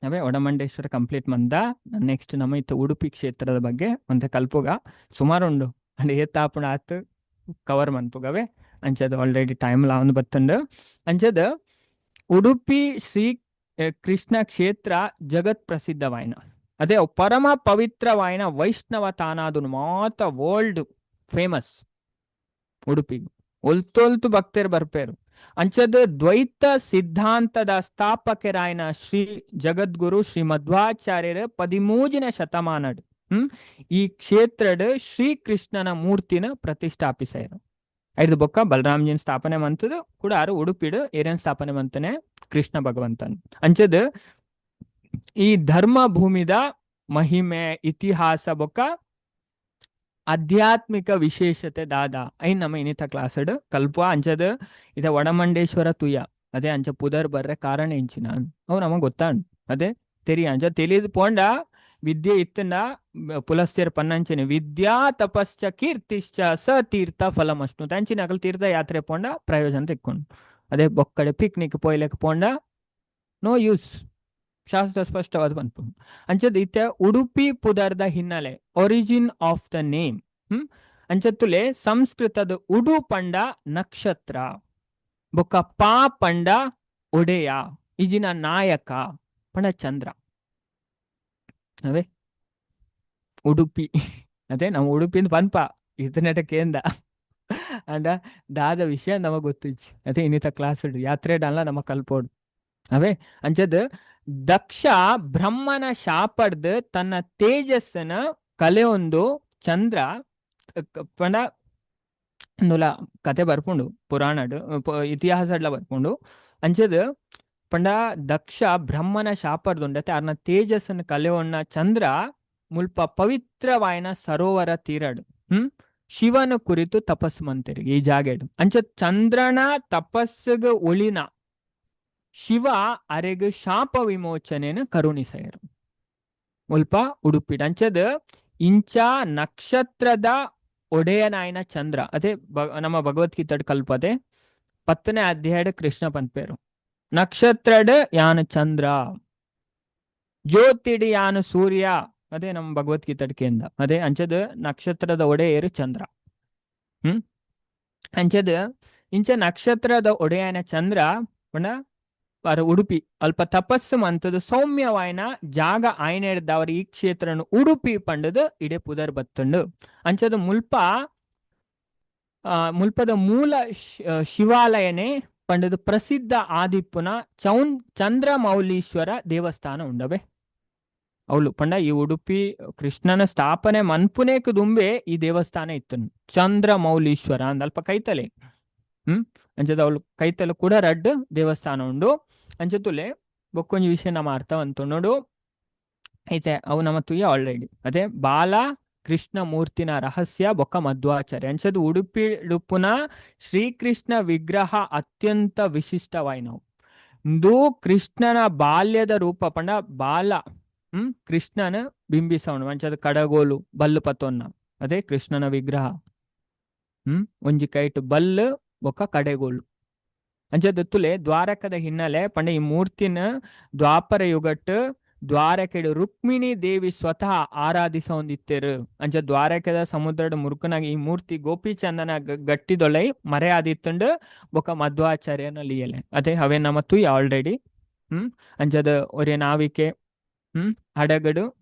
ಅವೇ ಒಡಮಂಡೇಶ್ವರ ಕಂಪ್ಲೀಟ್ ಮಂದ ನೆಕ್ಸ್ಟ್ ನಮ್ಮ ಇತ್ತು ಉಡುಪಿ ಕ್ಷೇತ್ರದ ಬಗ್ಗೆ ಒಂತೆ ಕಲ್ಪುಗ ಸುಮಾರು ಉಂಡು ಅಂಡ್ ಏತಾಪುಣ ಆತು ಕವರ್ ಮನ್ಪುಗವೆ ಅಂಚದ ಆಲ್ರೆಡಿ ಟೈಮ್ ಲಾವನ್ ಬತ್ತಂಡು ಅಂಚದ ಉಡುಪಿ ಶ್ರೀ ಕೃಷ್ಣ ಕ್ಷೇತ್ರ ಜಗತ್ ಪ್ರಸಿದ್ಧವಾಯಿನ ಅದೇ ಪರಮ ಪವಿತ್ರವಾಯಿನ ವೈಷ್ಣವ ತಾನಾದು ಮಾತ ವರ್ಲ್ಡ್ ಫೇಮಸ್ ಉಡುಪಿಗೆ ಒಲ್ತೊಲ್ತು ಭಕ್ತರು ಬರ್ಪೇರು ಅಂಚದ ದ್ವೈತ ಸಿದ್ಧಾಂತದ ಸ್ಥಾಪಕರಾಯನ ಶ್ರೀ ಜಗದ್ಗುರು ಶ್ರೀ ಮಧ್ವಾಚಾರ್ಯರ 13ನೇ ಶತಮಾನಡ್ ಈ ಕ್ಷೇತ್ರಡ್ ಶ್ರೀಕೃಷ್ಣನ ಮೂರ್ತಿನ ಪ್ರತಿಷ್ಠಾಪಿಸ್ಯಾರ ಐದು ಬೊಕ್ಕ ಬಲರಾಮ್ಜಿನ ಸ್ಥಾಪನೆ ಮಂತದ ಕೂಡ ಆರು ಉಡುಪಿಡ್ ಏರೇನ್ ಸ್ಥಾಪನೆ ಮಂತನೆ ಕೃಷ್ಣ ಭಗವಂತನ್ ಅಂಚದ ಈ ಧರ್ಮ ಭೂಮಿದ ಮಹಿಮೆ ಇತಿಹಾಸ ಬೊಕ್ಕ ಆಧ್ಯಾತ್ಮಿಕ ವಿಶೇಷತೆ ದಾದ ಐನ್ ನಮ್ಮ ಇನ್ನಿತ ಕ್ಲಾಸಡ್ ಕಲ್ಪ ಅಂಚದ ಇದ ಒಡಮಂಡೇಶ್ವರ ತುಯ್ಯ ಅದೇ ಅಂಚ ಪುದರ್ ಬರ್ರೆ ಕಾರಣ ಇಂಚಿನ ಅವು ನಮಗ್ ಗೊತ್ತಾಂಡ್ ಅದೇ ತೆರಿ ಅಂಚ ತಿಳಿದು ಪೋಂಡ ವಿದ್ಯೆ ಇತ್ತಂಡ ಪುಲಸ್ತಿಯರ್ ಪನ್ನಂಚನೆ ವಿದ್ಯಾ ತಪಶ್ಚ ಕೀರ್ತಿಶ್ಚ ಸ ತೀರ್ಥ ಫಲಮಷ್ಟು ಅಂಚಿನ ಅಕಲ್ ತೀರ್ಥ ಯಾತ್ರೆ ಪೋಂಡ ಪ್ರಯೋಜನ ತೆಕ್ಕೊಂಡು ಅದೇ ಬೊಕ್ಕಡೆ ಪಿಕ್ನಿಕ್ ಪೋಯ್ಲೆಕ್ ಪೋಂಡ ನೋ ಯೂಸ್ ಶಾಸ್ತ್ರ ಸ್ಪಷ್ಟವಾದ ಬಂತು ಅಂಚದ ಇತ್ತೆ ಉಡುಪಿ ಪುದರ್ದ ಹಿನ್ನೆಲೆ ಒರಿಜಿನ್ ಆಫ್ ದ ನೇಮ್ ಅಂಚತ್ತುಲೆ ಸಂಸ್ಕೃತದ ಉಡು ಪಂಡ ನಕ್ಷತ್ರ ಬೊಕ್ಕ ಪಾ ಪಂಡ ಒಡೆಯ ಇಜಿನ ನಾಯಕ ಪಂಡ ಚಂದ್ರ ಅವೇ ಉಡುಪಿ ಅದೇ ನಮ್ಮ ಉಡುಪಿಂದ ಪನ್ಪ ಇದನ್ನಟ ಕೇಂದ ಅಂಡ ದಾದ ವಿಷಯ ನಮಗ್ ಗೊತ್ತಿಚ್ಚ ಅದೇ ಇನ್ನಿತ ಕ್ಲಾಸ್ ಯಾತ್ರೆ ಡಲ್ಲ ನಮಗ್ ಕಲ್ಪೋಡು ಅವೇ ಅಂಚದ ದಕ್ಷ ಬ್ರಹ್ಮನ ಶಾಪಡ್ದು ತನ್ನ ತೇಜಸ್ಸನ ಕಲೆಯೊಂದು ಚಂದ್ರ ಪಂಡ ನುಲ ಕತೆ ಬರ್ಪುಂಡು ಪುರಾಣಡ್ ಇತಿಹಾಸಡ್ಲ ಬರ್ಪುಂಡು ಅಂಚದ ಪಂಡ ದಕ್ಷ ಬ್ರಹ್ಮನ ಶಾಪಡ್ದುಂಡತೆ ಅರ್ನ ತೇಜಸ್ಸನ ಕಲೆಯೊನ್ನ ಚಂದ್ರ ಮುಲ್ಪ ಪವಿತ್ರವಾಯಿನ ಸರೋವರ ತೀರಡು ಶಿವನ ಕುರಿತು ತಪಸ್ಸು ಮಂತಿರಿಗೆ ಈ ಜಾಗೆಡು ಅಂಚ ಚಂದ್ರನ ತಪಸ್ಸುಗ ಒಳಿನ ಶಿವ ಅರೆಗ್ ಶಾಪ ವಿಮೋಚನೆನ ಕರುಣಿಸೆಯರು ಮುಲ್ಪ ಉಡುಪಿಡ್ ಅಂಚದ ಇಂಚ ನಕ್ಷತ್ರದ ಒಡೆಯನಾಯನ ಚಂದ್ರ ಅದೇ ನಮ್ಮ ಭಗವದ್ಗೀತೆ ಕಲ್ಪದೆ 10ನೇ ಅಧ್ಯಾಯದ ಕೃಷ್ಣ ಪಂಪೇರು ನಕ್ಷತ್ರಡ್ ಯಾನ ಚಂದ್ರ ಜ್ಯೋತಿಡ್ ಯಾನ ಸೂರ್ಯ ಅದೇ ನಮ್ಮ ಭಗವದ್ಗೀತೆ ಕೇಂದ್ರ ಅದೇ ಅಂಚದ ನಕ್ಷತ್ರದ ಒಡೆಯರು ಚಂದ್ರ ಅಂಚದ ಇಂಚ ನಕ್ಷತ್ರದ ಒಡೆಯನ ಚಂದ್ರ ಪಂಡ ಉಡುಪಿ ಅಲ್ಪ ತಪಸ್ಸು ಮಂತದ ಸೌಮ್ಯವಾಯಿನ ಜಾಗ ಆಯ್ನ ಹಿಡ್ದವ್ರ ಈ ಕ್ಷೇತ್ರನ ಉಡುಪಿ ಪಂಡದ ಇಡೆ ಪುದರ್ ಬತ್ತಂಡು ಅಂಚದ ಮುಲ್ಪದ ಮೂಲ ಶಿವಾಲಯನೇ ಪಂಡದ ಪ್ರಸಿದ್ಧ ಆದಿಪ್ಪುನ ಚಂದ್ರಮೌಲೀಶ್ವರ ದೇವಸ್ಥಾನ ಉಂಡವೆ ಅವಳು ಪಂಡ ಈ ಉಡುಪಿ ಕೃಷ್ಣನ ಸ್ಥಾಪನೆ ಮನ್ಪುನೇಕ್ ದುಂಬೆ ಈ ದೇವಸ್ಥಾನ ಇತ್ತನು ಚಂದ್ರಮೌಲೀಶ್ವರ ಅಂದ ಅಲ್ಪ ಕೈತಲೆ ಅಂಚದ ಅವಳು ಕೈತಲು ಕೂಡ ರಡ್ಡು ದೇವಸ್ಥಾನ ಉಂಡು ಅಂಚತುಲೆ ಬೊಕ್ಕೊಂಜಿ ವಿಷಯ ನಮ್ಮ ಅರ್ಥ ಅಂತು ನೋಡು ಐತೆ ಅವು ನಮ್ಮ ತುಯ್ಯ ಆಲ್ರೆಡಿ ಅದೇ ಬಾಲ ಕೃಷ್ಣ ಮೂರ್ತಿನ ರಹಸ್ಯ ಬೊಕ್ಕ ಮಧ್ವಾಚಾರ್ಯ ಅಂಚದ ಉಡುಪುನ ಶ್ರೀಕೃಷ್ಣ ವಿಗ್ರಹ ಅತ್ಯಂತ ವಿಶಿಷ್ಟವಾಯಿನವು ಇಂದು ಕೃಷ್ಣನ ಬಾಲ್ಯದ ರೂಪ ಪಂಡ ಬಾಲ ಕೃಷ್ಣನ ಬಿಂಬಿಸವನು ಅಂಚದ ಕಡಗೋಲು ಬಲ್ಲು ಪತ್ತೊನ್ನ ಅದೇ ಕೃಷ್ಣನ ವಿಗ್ರಹ ಒಂಜಿ ಕೈಟ್ ಬಲ್ಲು ಬೊಕ್ಕ ಕಡೆಗೋಲು ಅಂಚದ ತುಲೆ ದ್ವಾರಕದ ಹಿನ್ನೆಲೆ ಪಂಡ ಈ ಮೂರ್ತಿನ ದ್ವಾಪರ ಯುಗಟ್ ದ್ವಾರಕೆಡು ರುಕ್ಮಿಣಿ ದೇವಿ ಸ್ವತಃ ಆರಾಧಿಸೊಂದಿತ್ತೇರು ಅಂಚ ದ್ವಾರಕದ ಸಮುದ್ರದ ಮುರುಕನಾಗ ಈ ಮೂರ್ತಿ ಗೋಪಿಚಂದನ ಗಟ್ಟಿದೊಳೈ ಮರೆ ಆದಿತ್ತಂಡು ಬೊಕ್ಕ ಮಧ್ವಾಚಾರ್ಯನ ಲಿಯಲೆ ಅದೇ ಅವೇ ನಮ್ಮ ತುಯ್ ಆಲ್ರೆಡಿ ಅಂಚದ ಒರೆ ನಾವಿಕೆ ಹಡಗಡು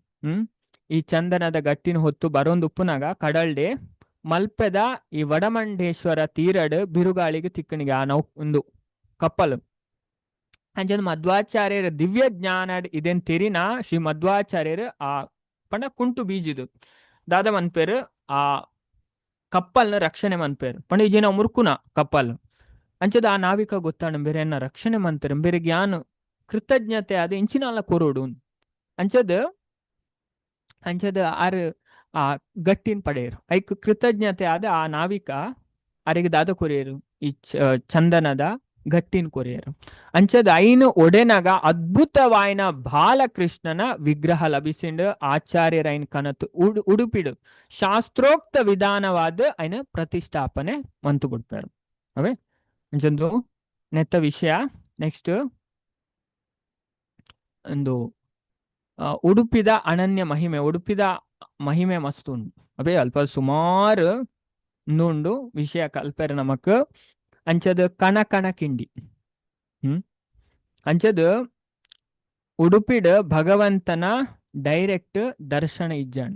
ಈ ಚಂದನದ ಗಟ್ಟಿನ ಹೊತ್ತು ಬರೋಂದು ಉಪ್ಪುನಾಗ ಕಡಲ್ಡೆ ಮಲ್ಪೆದ ಈ ವಡಮಂಡೇಶ್ವರ ತೀರಡ್ ಬಿರುಗಾಳಿಗೆ ತಿಕ್ಕಣಿಗೆ ಆ ನೌ ಒಂದು ಕಪ್ಪಲು ಅಂಚದ ಮಧ್ವಾಚಾರ್ಯರ ದಿವ್ಯ ಜ್ಞಾನ ಇದೆನ್ ತೆರಿನ ಶ್ರೀ ಮಧ್ವಾಚಾರ್ಯರು ಆ ಪಂಡ ಕುಂಟು ಬೀಜಿದು ದಾದ ಮನ್ಪೇರು ಆ ಕಪ್ಪಲ್ನ ರಕ್ಷಣೆ ಮನ್ಪೇರು ಪಂಡ ಈ ಜನ ಮುರ್ಕುನ ಕಪ್ಪಲ್ ಅಂಚದ ಆ ನಾವಿಕ ಗೊತ್ತಾಣ ಬೇರೆ ರಕ್ಷಣೆ ಮಂತಾರೆ ಬೇರೆ ಜ್ಞಾನ ಕೃತಜ್ಞತೆ ಆದ ಇಂಚಿನಲ್ಲ ಕೊರೋಡು ಅಂಚದ ಆರು ಆ ಗಟ್ಟಿನ ಪಡೆಯರು ಐಕ್ ಕೃತಜ್ಞತೆ ಆದ ಆ ನಾವಿಕ ಅರೆಗೆ ದಾದ ಕೊರಿಯರು ಈ ಚಂದನದ ಗಟ್ಟಿನ ಕೊರಿಯರು ಅಂಚದ ಐನು ಒಡೆನಾಗ ಅದ್ಭುತವಾಯಿನ ಬಾಲಕೃಷ್ಣನ ವಿಗ್ರಹ ಲಭಿಸಿಂಡು ಆಚಾರ್ಯರ ಐನ್ ಕನತು ಉಡುಪಿಡು ಶಾಸ್ತ್ರೋಕ್ತ ವಿಧಾನವಾದ ಐನ ಪ್ರತಿಷ್ಠಾಪನೆ ಮಂತು ಬಿಡ್ತಾರು ಅವೇ ಅಂಚಂದು ನೆತ್ತ ವಿಷಯ ನೆಕ್ಸ್ಟ್ ಒಂದು ಉಡುಪಿದ ಅನನ್ಯ ಮಹಿಮೆ ಉಡುಪಿದ ಮಹಿಮೆ ಮಸ್ತು ಉಂಡು ಅವೇ ಅಲ್ಪ ಸುಮಾರು ನುಂಡು ವಿಷಯ ಕಲ್ಪೆರ ನಮಕ್ ಅಂಚದ ಕಣ ಕಿಂಡಿ ಅಂಚದ ಉಡುಪಿಡ ಭಗವಂತನ ಡೈರೆಕ್ಟ್ ದರ್ಶನ ಇಜ್ಜಾಣ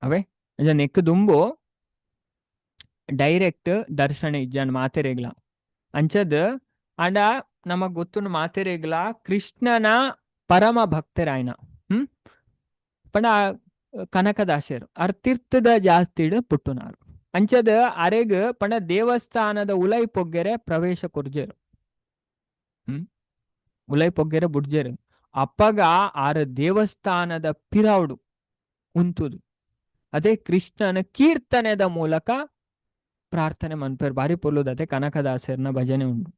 ಅವೇ ಅಂಚ ನೆಕ್ ದುಂಬು ಡೈರೆಕ್ಟ್ ದರ್ಶನ ಇಜ್ಜಾಣ ಮಾತೆರೆಗ್ಲ ಅಂಚದ ಅಂಡ ನಮಗ್ ಗೊತ್ತು ಮಾತೆರೆಗ್ಲ ಕೃಷ್ಣನ ಪರಮ ಭಕ್ತರಾಯನ ಪಂಡ ಕನಕದಾಸರು ಅರ್ತಿರ್ಥದ ಜಾಸ್ತಿಡ್ ಪುಟ್ಟುನಾರು ಅಂಚದ ಅರೆಗ್ ಪಂಡ ದೇವಸ್ಥಾನದ ಉಲೈ ಪೊಗ್ಗೆರೆ ಪ್ರವೇಶ ಕೊರ್ಜೆರು ಉಲೈ ಪೊಗ್ಗೆರೆ ಬುಡ್ಜೆರು ಅಪ್ಪಗ ಆರ ದೇವಸ್ಥಾನದ ಪಿರಾವುಡು ಉಂತುದು ಅದೇ ಕೃಷ್ಣನ ಕೀರ್ತನೆದ ಮೂಲಕ ಪ್ರಾರ್ಥನೆ ಮನ್ಪೇರು ಬಾರಿ ಪೊಲ್ಲುದು ಅದೇ ಕನಕದಾಸರ್ನ ಭಜನೆ ಉಂಟು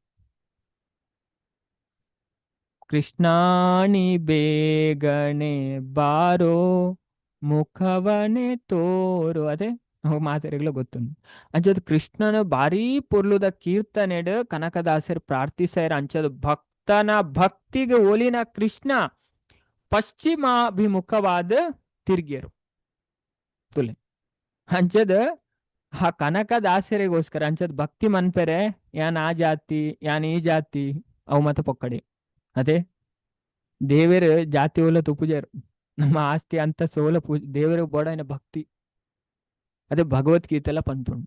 ಕೃಷ್ಣಾಣಿ ಬೇಗನೆ ಬಾರೋ ಮುಖವನೆ ತೋರು ಅದೇ ಮಾತೆರೆಗ್ಲ ಗೊತ್ತುಂಡು ಅಂಚದ ಕೃಷ್ಣನ ಬಾರಿ ಪೊರ್ಲುದ ಕೀರ್ತನೆಡ್ ಕನಕದಾಸರು ಪ್ರಾರ್ಥಿಸರ ಅಂಚದ ಭಕ್ತನ ಭಕ್ತಿಗೆ ಒಲಿನ ಕೃಷ್ಣ ಪಶ್ಚಿಮಾಭಿಮುಖವಾದ ತಿರ್ಗಿಯರು ತುಲೆ ಅಂಚದ ಆ ಕನಕದಾಸರಿಗೋಸ್ಕರ ಅಂಚದ ಭಕ್ತಿ ಮನ್ಪೆರೆ ಯಾನ್ ಆ ಜಾತಿ ಯಾನ್ ಈ ಜಾತಿ ಅವು ಮತ ಪೊಕ್ಕಡೆ ಅದೇ ದೇವರ ಜಾತಿ ಓಲ ತುಪುಜರು ನಮ್ಮ ಆಸ್ತಿ ಅಂತ ಸೋಲ ದೇವರ ಬೋಡನ ಭಕ್ತಿ ಅದೇ ಭಗವದ್ಗೀತೆಲ್ಲ ಪಂಪುಂಡು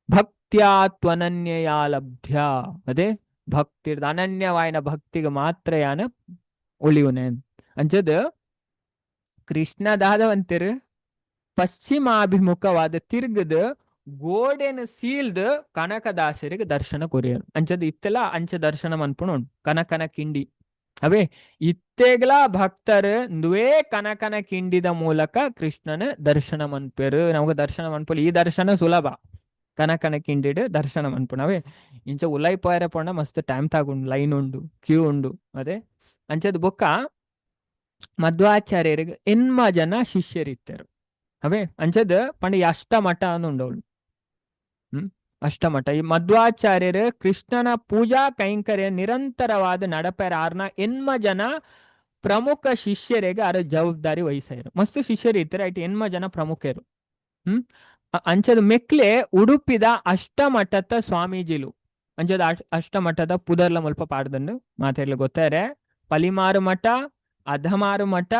ಭಕ್ತ್ಯಾ ತ್ವನನ್ಯಯ ಲಭ್ಯ ಅದೇ ಭಕ್ತಿ ಅನನ್ಯವಾಯಿನ ಭಕ್ತಿಗೆ ಮಾತ್ರ ಯಾನ ಒಳಿಯುನೆ ಅಂಚದ ಕೃಷ್ಣದಾದವಂತರು ಪಶ್ಚಿಮಾಭಿಮುಖವಾದ ತಿರ್ಗದ ಗೋಡೆನ ಸೀಲ್ದ ಕನಕದಾಸರಿಗೆ ದರ್ಶನ ಕೊರಿಯರು ಅಂಚದ ಇತ್ತೆಲ್ಲ ಅಂಚ ದರ್ಶನ ಮನ್ಪುಣ ಕನಕನ ಕಿಂಡಿ ಅವೇ ಇತ್ತೆಗ್ಲ ಭಕ್ತರು ನುವೇ ಕನಕನ ಕಿಂಡಿದ ಮೂಲಕ ಕೃಷ್ಣನ ದರ್ಶನ ಮನ್ಪೇರು ನಮಗೆ ದರ್ಶನ ಮನ್ಪುಲ್ ಈ ದರ್ಶನ ಸುಲಭ ಕನಕನ ಕಿಂಡಿಡ್ ದರ್ಶನ ಮನ್ಪುಣ ಅವೇ ಇಂಚ ಉಲೈ ಪೋಯರ ಪೋಂಡ ಮಸ್ತ್ ಟೈಮ್ ತಾಗುಂಡು ಲೈನ್ ಉಂಡು ಕ್ಯೂ ಉಂಡು ಅದೇ ಅಂಚದ ಬೊಕ್ಕ ಮಧ್ವಾಚಾರ್ಯರಿಗೆ ಎನ್ಮ ಜನ ಶಿಷ್ಯರಿತ್ತರು ಅವೇ ಅಂಚದ ಪಂಡ ಈ ಅಷ್ಟಮಠ ಅನ್ನುಂಡವಳು ಅಷ್ಟಮಠ ಈ ಮಧ್ವಾಚಾರ್ಯರು ಕೃಷ್ಣನ ಪೂಜಾ ಕೈಂಕರ್ಯ ನಿರಂತರವಾದ ನಡಪೆರಾರ್ನ ಎನ್ಮ ಜನ ಪ್ರಮುಖ ಶಿಷ್ಯರಿಗೆ ಅರ ಜವಾಬ್ದಾರಿ ವಹಿಸ್ಯಾರು ಮಸ್ತ್ ಶಿಷ್ಯರು ಇರ್ತಾರೆ ಐಟ್ ಎನ್ಮ ಜನ ಪ್ರಮುಖರು ಅಂಚದ ಮೆಕ್ಲೆ ಉಡುಪಿದ ಅಷ್ಟಮಠದ ಸ್ವಾಮೀಜಿಲು ಅಂಚದ ಅಷ್ಟಮಠದ ಪುದರ್ಲ ಮುಲ್ಪ ಪಾಡ್ದಂಡು ಮಾತೆಲ್ಲ ಗೊತ್ತಾರೆ ಪಲಿಮಾರು ಮಠ ಅಧಮಾರು ಮಠ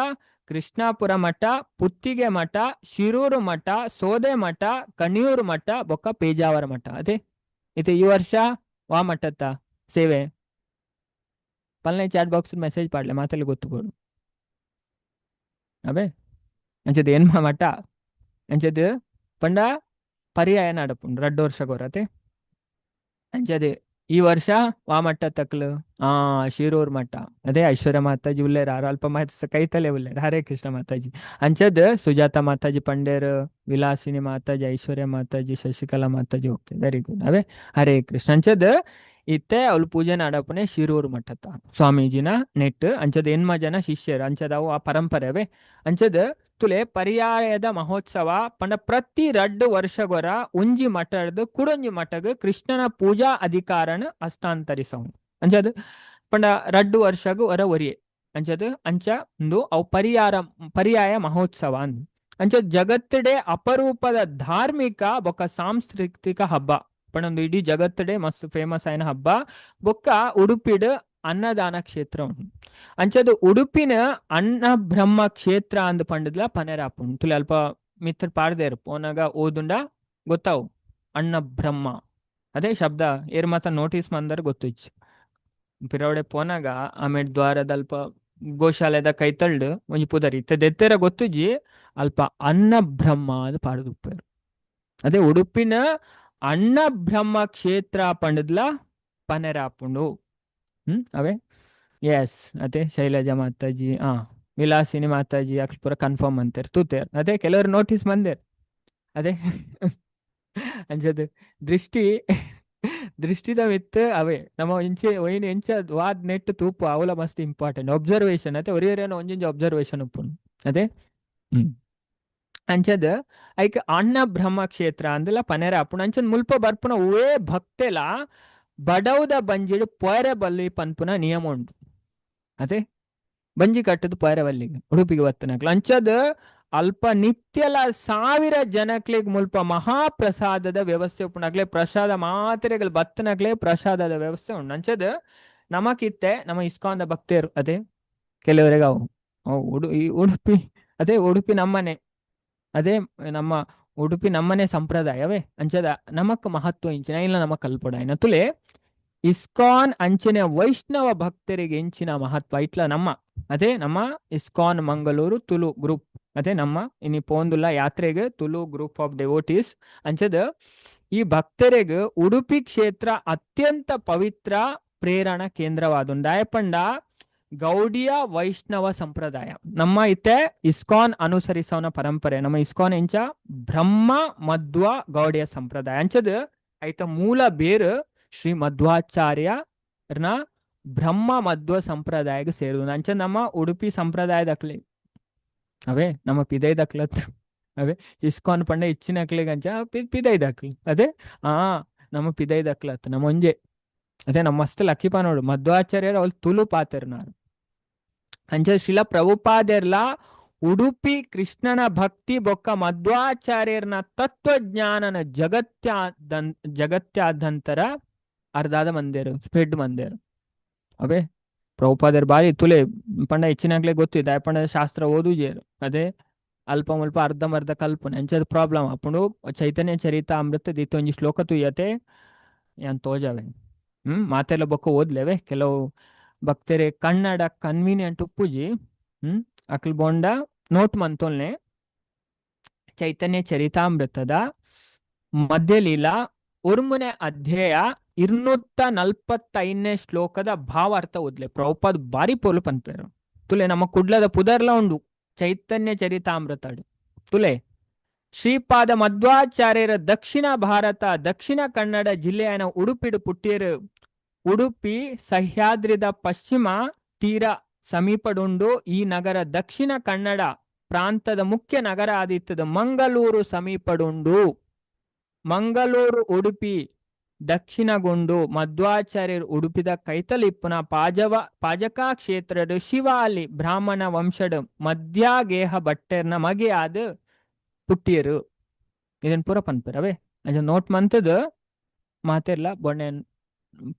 ಕೃಷ್ಣಾಪುರ ಮಠ ಪುತ್ತಿಗೆ ಮಠ ಶಿರೂರು ಮಠ ಸೋದೆ ಮಠ ಕಣಿಯೂರು ಮಠ ಬೊಕ್ಕ ಪೇಜಾವರ ಮಠ ಅದೇ ಇದು ಈ ವರ್ಷ ವಾ ಮಠತ್ತ ಸೇವೆ ಪಲ್ಲೆ ಚಾಟ್ ಬಾಕ್ಸ್ ಮೆಸೇಜ್ ಪಾಡ್ಲೆ ಮಾತೆಲ್ಲ ಗೊತ್ತುಕೊಡು ಅವೇ ಅಂಚದ ಏನ್ ಮಠ ಅಂಚದ ಪಂಡ ಪರ್ಯಾಯ ನಡಪುಂಡು 2 ವರ್ಷ ಗೊರತೆ ಅಂಚದೆ ಈ ವರ್ಷ ವಾ ಮಠ ತಕ್ಲು ಶಿರೂರ್ ಮಠ ಅದೇ ಐಶ್ವರ್ಯ ಮಾತಾಜಿ ಉಲ್ಲೇರ ಅಲ್ಪ ಕೈತಲೆ ಉಲ್ಲೇರ ಹರೇ ಕೃಷ್ಣ ಮಾತಾಜಿ ಅಂಚದ್ ಸುಜಾತ ಮಾತಾಜಿ ಪಂಡೇರ್ ವಿಲಾಸಿನಿ ಮಾತಾಜಿ ಐಶ್ವರ್ಯ ಮಾತಾಜಿ ಶಶಿಕಲಾ ಮಾತಾಜಿ ಹೋಗ್ತದೆ ವೆರಿ ಗುಡ್ ಅವೇ ಹರೇ ಕೃಷ್ಣ ಅಂಚದ್ ಇತ್ತೆ ಅವ್ಳು ಪೂಜೆ ನಾಡಪ್ಪನೆ ಶಿರೂರ್ ಮಠತ್ತ ಸ್ವಾಮೀಜಿನ ನೆಟ್ ಅಂಚದ್ ಎನ್ಮ ಜನ ಶಿಷ್ಯರು ಅಂಚದ ಅವು ಆ ಪರಂಪರೆ ಅವೇ ಅಂಚದ್ ತುಲೆ ಪರ್ಯಾಯದ ಮಹೋತ್ಸವ ಪಂಡ ಪ್ರತಿ 2 ವರ್ಷಗೊರ ಉಂಜಿ ಮಠದ ಕುಡೊಂಜಿ ಮಠಗ್ ಕೃಷ್ಣನ ಪೂಜಾ ಅಧಿಕಾರನ ಹಸ್ತಾಂತರಿಸವು ಅಂಚದ್ ಪಂಡ 2 ವರ್ಷಗ್ ಹೊರ ಒರಿಯೆ ಅಂಚದ್ ಅಂಚ ಒಂದು ಅವು ಪರ್ಯಾಯ ಮಹೋತ್ಸವ ಅಂದ್ ಅಂಚದ್ ಜಗತ್ತಡೆ ಅಪರೂಪದ ಧಾರ್ಮಿಕ ಬೊಕ್ಕ ಸಾಂಸ್ಕೃತಿಕ ಹಬ್ಬ ಪಂಡ ಒಂದು ಇಡೀ ಜಗತ್ತಡೆ ಮಸ್ತ್ ಫೇಮಸ್ ಆಯ್ನ ಹಬ್ಬ ಬೊಕ್ಕ ಉಡುಪಿಡ್ ಅನ್ನದಾನ ಕ್ಷೇತ್ರ ಉಂಟು ಅಂಚದು ಉಡುಪಿನ ಅನ್ನ ಬ್ರಹ್ಮ ಕ್ಷೇತ್ರ ಅಂದ್ ಪಂಡದ್ಲ ಪನೆರಾಪುಂಡು ತುಲೆ ಅಲ್ಪ ಮಿತ್ರ ಪಾಡ್ದೇರು ಪೋನಾಗ ಓದುಂಡ ಗೊತ್ತಾವು ಅನ್ನ ಬ್ರಹ್ಮ ಅದೇ ಶಬ್ದ ಏರ್ ಮಾತ ನೋಟಿಸ್ ಮಂದರ್ ಗೊತ್ತಿಚ್ಚು ಪಿರವಡೆ ಪೋನಾಗ ಆಮೇಲೆ ದ್ವಾರದ ಅಲ್ಪ ಗೋಶಾಲೆದ ಕೈತಳ್ದು ಒಂಜಿ ಪುದರಿ ಇತ್ತದೆತ್ತೆರ ಗೊತ್ತುಜಿ ಅಲ್ಪ ಅನ್ನ ಬ್ರಹ್ಮ ಅದು ಪಾಡ್ದುಪ್ಪೇರು ಅದೇ ಉಡುಪಿನ ಅನ್ನ ಬ್ರಹ್ಮ ಕ್ಷೇತ್ರ ಪಂಡದ್ಲ ಪನೆರಾಪುಂಡು ಅವೇ ಎಸ್ ಅದೇ ಶೈಲಜಾ ಮಾತಾಜಿ ವಿಲಾಸಿನಿ ಮಾತಾಜಿ ಅಕ್ಲ್ ಪೂರ ಕನ್ಫರ್ಮ್ ಅಂತಾರೆ ತೂತೇರ್ ಅದೇ ಕೆಲವರು ನೋಟಿಸ್ ಬಂದೇರ್ ಅದೇ ಅಂಚದು ದೃಷ್ಟಿದ ಮಿತ್ ಅವೇ ನಮ್ಮ ಇಂಚೆ ಒಯ್ನ ಎಂಚ ವಾದ್ ನೆಟ್ ತೂಪು ಅವಲ ಮಸ್ತ್ ಇಂಪಾರ್ಟೆಂಟ್ ಒಬ್ಸರ್ವೇಷನ್ ಅದೇ ಒರಿಯರೇನೋ ಒಂಜಿಂಚ ಒಬ್ಸರ್ವೇಷನ್ ಉಪ್ಪುಂಡು ಅದೇ ಅಂಚದ ಐಕ್ ಅನ್ನ ಬ್ರಹ್ಮ ಕ್ಷೇತ್ರ ಅಂದಲ ಪನೆರ ಅಪ್ಪುಂಡು ಅಂಚದ್ ಮುಲ್ಪ ಬರ್ಪುನ ಒವೇ ಭಕ್ತೆಲ ಬಡೌದ ಬಂಜಿಡು ಪೊಯರೆ ಬಲ್ಲಿ ಪನ್ಪುನ ನಿಯಮ ಉಂಟು ಅದೇ ಬಂಜಿ ಕಟ್ಟದು ಪೊಯರೆ ಬಲ್ಲಿಗೆ ಉಡುಪಿಗೆ ಬತ್ತನಕ್ಲ ಅಂಚದ ಅಲ್ಪ ನಿತ್ಯಲ 1000 ಜನಕ್ಲಿಗ್ ಮುಲ್ಪ ಮಹಾಪ್ರಸಾದದ ವ್ಯವಸ್ಥೆ ಉಪ್ಪುನಕ್ಲೆ ಪ್ರಸಾದ ಮಾತ್ರೆಗಳು ಬತ್ತನಕ್ಲೆ ಪ್ರಸಾದದ ವ್ಯವಸ್ಥೆ ಉಂಟು ಅಂಚದ ನಮಕಿತ್ತೆ ನಮ್ಮ ಇಸ್ಕಾನ್ದ ಭಕ್ತರು ಅದೇ ಕೆಲವರಿಗೆ ಅವು ಈ ಉಡುಪಿ ಅದೇ ಉಡುಪಿ ನಮ್ಮನೆ ಅದೇ ನಮ್ಮ ಉಡುಪಿ ನಮ್ಮನೆ ಸಂಪ್ರದಾಯವೇ ಅಂಚದ ನಮಕ್ ಮಹತ್ವ ಇಂಚಿನ ಇಲ್ಲ ನಮಕ್ ಕಲ್ಪಡ ತುಲೆ ಇಸ್ಕಾನ್ ಅಂಚನೆ ವೈಷ್ಣವ ಭಕ್ತರಿಗೆ ಇಂಚಿನ ಮಹತ್ವ ಇಟ್ಲ ನಮ್ಮ ಅದೇ ನಮ್ಮ ಇಸ್ಕಾನ್ ಮಂಗಳೂರು ತುಳು ಗ್ರೂಪ್ ಅದೇ ನಮ್ಮ ಇನಿ ಪೋಂದುಲ್ಲ ಯಾತ್ರೆಗೆ ತುಳು ಗ್ರೂಪ್ ಆಫ್ ಡೆವೋಟೀಸ್ ಅಂಚದ ಈ ಭಕ್ತರಿಗೆ ಉಡುಪಿ ಕ್ಷೇತ್ರ ಅತ್ಯಂತ ಪವಿತ್ರ ಪ್ರೇರಣ ಕೇಂದ್ರವಾದುಂಡು ದಾಯಪಂಡ ಗೌಡಿಯ ವೈಷ್ಣವ ಸಂಪ್ರದಾಯ ನಮ್ಮ ಇತ್ತೆ ಇಸ್ಕಾನ್ ಅನುಸರಿಸವನ ಪರಂಪರೆ ನಮ್ಮ ಇಸ್ಕಾನ್ ಇಂಚ ಬ್ರಹ್ಮ ಮಧ್ವ ಗೌಡಿಯ ಸಂಪ್ರದಾಯ ಅಂಚದ ಐತ ಮೂಲ ಬೇರು ಶ್ರೀ ಮಧ್ವಾಚಾರ್ಯನ ಬ್ರಹ್ಮ ಮಧ್ವ ಸಂಪ್ರದಾಯಕ್ಕೆ ಸೇರುದು ಅಂಚ ನಮ್ಮ ಉಡುಪಿ ಸಂಪ್ರದಾಯದಕ್ಲಿ ಅವೇ ನಮ್ಮ ಪಿದೈದಕ್ಲತ್ ಅವೇ ಇಸ್ಕಾನ್ ಪಂಡ ಇಚ್ಚಿನಕ್ಲಿಗೆ ಅಂಚ ಪಿದೈದಕ್ಲಿ ಅದೇ ನಮ್ಮ ಪಿದೈದಕ್ಲತ್ ನಮ್ಮ ಒಂಜೆ ಅದೇ ನಮ್ಮ ಮಸ್ತ್ ಲಕ್ಕಿಪ ನೋಡು ಮಧ್ವಾಚಾರ್ಯರು ಅವ್ರು ತುಳು ಪಾತೆರ್ನಾರು ಅಂಚ ಶಿಲ ಪ್ರಭುಪಾದೆರ್ಲ ಉಡುಪಿ ಕೃಷ್ಣನ ಭಕ್ತಿ ಬೊಕ್ಕ ಮಧ್ವಾಚಾರ್ಯರ್ನ ತತ್ವಜ್ಞಾನನ ಜಗತ್ಯಾದಂತರ ಅರ್ಧಾದ ಮಂದೇರು ಸ್ಪ್ರೆಡ್ ಮಂದೇರು ಅವೇ ಪ್ರಭುಪಾದರ್ ಬಾರಿ ತುಲೆ ಪಂಡ ಹೆಚ್ಚಿನಾಗ್ಲೇ ಗೊತ್ತಿದ್ದ ಪಂಡ ಶಾಸ್ತ್ರ ಓದುಜೇರು ಅದೇ ಅಲ್ಪ ಮುಲ್ಪ ಅರ್ಧಮರ್ಧ ಕಲ್ಪನೆ ಅಂಚದ ಪ್ರಾಬ್ಲಮ್ ಅಪ್ಪುಂಡು ಚೈತನ್ಯ ಚರಿತ ಅಮೃತ ದಿತ್ತು ಒಂಜಿ ಶ್ಲೋಕ ತುಯ್ಯತೆ ಯಾನ್ ತೋಜಾವೆ ಮಾತೆಲ್ಲ ಬೊಕ್ಕ ಓದ್ಲೇವೆ ಕೆಲವು ಭಕ್ತರೆ ಕನ್ನಡ ಕನ್ವೀನಿಯಂಟ್ ಉಪ್ಪುಜಿ ಅಕ್ಲ್ ಬೋಂಡ ನೋಟ್ ಮಂತೋಲ್ನೆ ಚೈತನ್ಯ ಚರಿತಾಮೃತದ ಮಧ್ಯಲೀಲ 1 ಅಧ್ಯಾಯ 245ನೇ ಶ್ಲೋಕದ ಭಾವಾರ್ಥ ಓದ್ಲೆ ಪ್ರಭುಪಾದ್ ಬಾರಿ ಪೋಲು ಪನ್ಪೇರು ತುಲೆ ನಮ್ಮ ಕುಡ್ಲದ ಪುದರ್ಲ ಉಂಡು ಚೈತನ್ಯ ಚರಿತಾಮೃತಾಡು ತುಲೆ ಶ್ರೀಪಾದ ಮಧ್ವಾಚಾರ್ಯರ ದಕ್ಷಿಣ ಭಾರತ ದಕ್ಷಿಣ ಕನ್ನಡ ಜಿಲ್ಲೆಯ ಉಡುಪಿಡು ಪುಟ್ಟಿಯರು ಉಡುಪಿ ಸಹ್ಯಾದ್ರಿದ ಪಶ್ಚಿಮ ತೀರ ಸಮೀಪಡುಂಡು ಈ ನಗರ ದಕ್ಷಿಣ ಕನ್ನಡ ಪ್ರಾಂತದ ಮುಖ್ಯ ನಗರ ಆದಿತ್ತದ ಮಂಗಳೂರು ಸಮೀಪಡುಂಡು ಮಂಗಳೂರು ಉಡುಪಿ ದಕ್ಷಿಣಗೊಂಡು ಮಧ್ವಾಚಾರ್ಯರು ಉಡುಪಿದ ಕೈತಲಿಪ್ಪುನ ಪಾಜಕ ಕ್ಷೇತ್ರದ ಶಿವಾಲಿ ಬ್ರಾಹ್ಮಣ ವಂಶದ ಮಧ್ಯಾಗೇಹ ಭಟ್ಟರ್ನ ಮಗೆ ಆದ ಪುಟ್ಟಿಯರು ಇದನ್ ಪೂರ ಪನ್ಪೇರ್ ಅವೇ ಅಜ ನೋಟ್ ಮಂತದ ಮಾತೆಲ್ಲ ಬೊಣ್ಣೆ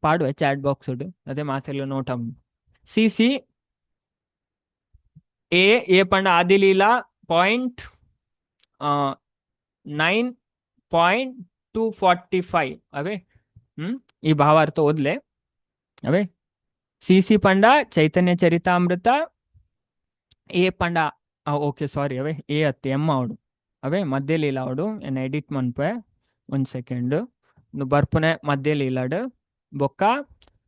ಪಾಡುವೆ ಚಾಟ್ ಬಾಕ್ಸ್ ಅದೇ ಮಾತೆಲ್ಲ ನೋಟ ಸಿ ಎ ಪಂಡ ಆದಿಲೀಲಾ 9.245 ಅವೇ ಈ ಭಾವಾರ್ಥ ಓದ್ಲೆ ಅವೇ ಸಿ ಪಂಡ ಚೈತನ್ಯ ಚರಿತಾಮೃತ ಎ ಪಂಡ ಓಕೆ ಸಾರಿ ಅವೇ ಎ ಅತ್ತೆ ಎಮ್ಮ ಅವಡು ಅವೇ ಮಧ್ಯ ಲೀಲಾ ಅವಡು ಏನು ಎಡಿಟ್ ಮನ್ಪೆ 1 ಸೆಕೆಂಡ್ ಬರ್ಪುನೆ ಮಧ್ಯ ಲೀಲಾಡು ಬೊಕ್ಕ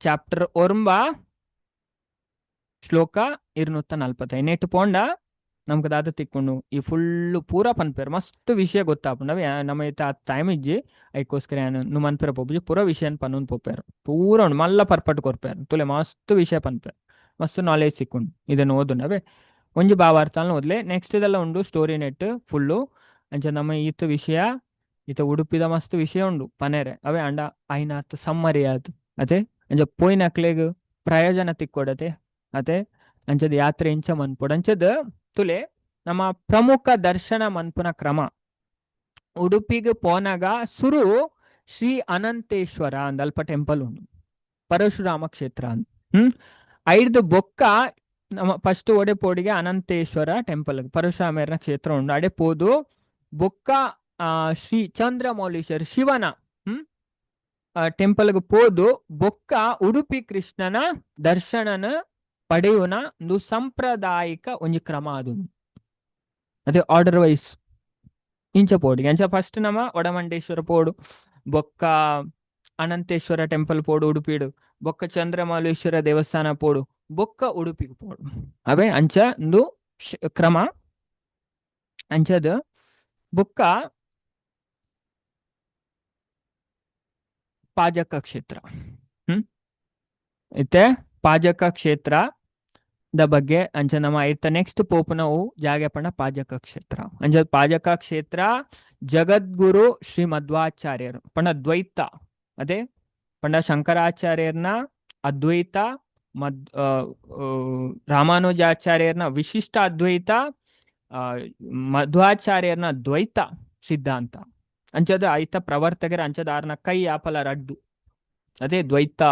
ಚಾಪ್ಟರ್ 9 ಶ್ಲೋಕ 245 ನೆಟ್ ಪೋಂಡ ನಮ್ಗೆ ದಾದ ತಿಕ್ಕೊಂಡು ಈ ಫುಲ್ಲು ಪೂರ ಪನ್ಪೇರು ಮಸ್ತ್ ವಿಷಯ ಗೊತ್ತಾಪುಂಡವೆ ನಮ್ಮ ಇತ್ತ ಟೈಮ್ ಇಜ್ಜಿ ಐಕೋಸ್ಕರ ನು ಮನ್ಪೇರ ಪೋಪುಜಿ ಪೂರ ವಿಷಯನ್ ಪನ್ನೊಂದು ಪೋಪೇರು ಪೂರ ಉಂಡು ಮಲ್ಲ ಪರ್ಪಟ್ ಕೊರ್ಪೇರು ತುಲೆ ಮಸ್ತ್ ವಿಷಯ ಪನ್ಪೇರು ಮಸ್ತ್ ನಾಲೆಜ್ ಸಿಕ್ಕೊಂಡು ಇದನ್ನು ಓದುಂಡವೆ ಒಂಜಿ ಭಾವಾರ್ಥನ ಓದ್ಲೆ ನೆಕ್ಸ್ಟ್ ಇದೆಲ್ಲ ಉಂಡು ಸ್ಟೋರಿ ನೆಟ್ ಫುಲ್ಲು ಅಂಚ ನಮ್ಮ ಈತ ವಿಷಯ ಈತ ಉಡುಪಿದ ಮಸ್ತ್ ವಿಷಯ ಉಂಡು ಪನೇರೆ ಅವೇ ಅಂಡ ಐನಾತ್ ಸಮ್ಮರಿ ಆತು ಅದೇ ಅಂಚ ಪೋಯ್ನಕ್ಲೆಗ್ ಪ್ರಯೋಜನ ತಿಕ್ಕೊಡತೆ ಅದೇ ಅಂಚದ ಯಾತ್ರೆ ಇಂಚ ಮನ್ಪೊಡು ಅಂಚದ ತುಲೆ ನಮ್ಮ ಪ್ರಮುಖ ದರ್ಶನ ಮನ್ಪುನ ಕ್ರಮ ಉಡುಪಿಗೆ ಪೋನಾಗ ಸುರು ಶ್ರೀ ಅನಂತೇಶ್ವರ ಅಂದ್ ಅಲ್ಪ ಟೆಂಪಲ್ ಉಂಡು ಪರಶುರಾಮ ಕ್ಷೇತ್ರ ಅಂತ ಐಡ್ದು ಬೊಕ್ಕ ನಮ್ಮ ಫಸ್ಟ್ ಒಡೆ ಪೋಡಿಗೆ ಅನಂತೇಶ್ವರ ಟೆಂಪಲ್ ಪರಶುರಾಮರ ಕ್ಷೇತ್ರ ಉಂಡು ಅಡೆ ಪೋದು ಬೊಕ್ಕ ಶ್ರೀ ಚಂದ್ರಮೌಳೀಶ್ವರ ಶಿವನ ಟೆಂಪಲ್ಗೆ ಪೋದು ಬೊಕ್ಕ ಉಡುಪಿ ಕೃಷ್ಣನ ದರ್ಶನನ ಪಡೆಯುನ ಒಂದು ಸಾಂಪ್ರದಾಯಿಕ ಒಂಜಿ ಕ್ರಮ ಅದು ಅದೇ ಆರ್ಡರ್ ವೈಸ್ ಇಂಚ ಪೋಡಿಗೆ ಅಂಚ ಫಸ್ಟ್ ನಮ್ಮ ಒಡಮಂಡೇಶ್ವರ ಪೋಡು ಬೊಕ್ಕ ಅನಂತೇಶ್ವರ ಟೆಂಪಲ್ ಪೋಡು ಉಡುಪಿಡು ಬೊಕ್ಕ ಚಂದ್ರಮೌಳೀಶ್ವರ ದೇವಸ್ಥಾನ ಪೋಡು ಬೊಕ್ಕ ಉಡುಪಿಗೆ ಪೋಡು ಅವೇ ಅಂಚ ಒಂದು ಕ್ರಮ ಅಂಚದ ಬೊಕ್ಕ ಪಾಜಕ ಕ್ಷೇತ್ರ ಇತ್ತೆ ಪಾಜಕ ಕ್ಷೇತ್ರ ದ ಬಗ್ಗೆ ಅಂಚ ನಮ್ಮ ಐತ ನೆಕ್ಸ್ಟ್ ಪೋಪು ನಾವು ಜಾಗೆ ಪಂಡ ಪಾಜಕ ಕ್ಷೇತ್ರ ಅಂಚ ಪಾಜಕ ಕ್ಷೇತ್ರ ಜಗದ್ಗುರು ಶ್ರೀ ಮಧ್ವಾಚಾರ್ಯರು ಪಂಡ ದ್ವೈತ ಅದೇ ಪಂಡ ಶಂಕರಾಚಾರ್ಯರ್ನ ಅದ್ವೈತ ರಾಮಾನುಜಾಚಾರ್ಯರ್ನ ವಿಶಿಷ್ಟ ಅದ್ವೈತ ಮಧ್ವಾಚಾರ್ಯರ್ನ ದ್ವೈತ ಸಿದ್ಧಾಂತ ಅಂಚದ ಐತ ಪ್ರವರ್ತಕರ ಅಂಚದಾರನ ಕೈ ಆಪಲ ರಡ್ಡು ಅದೇ ದ್ವೈತ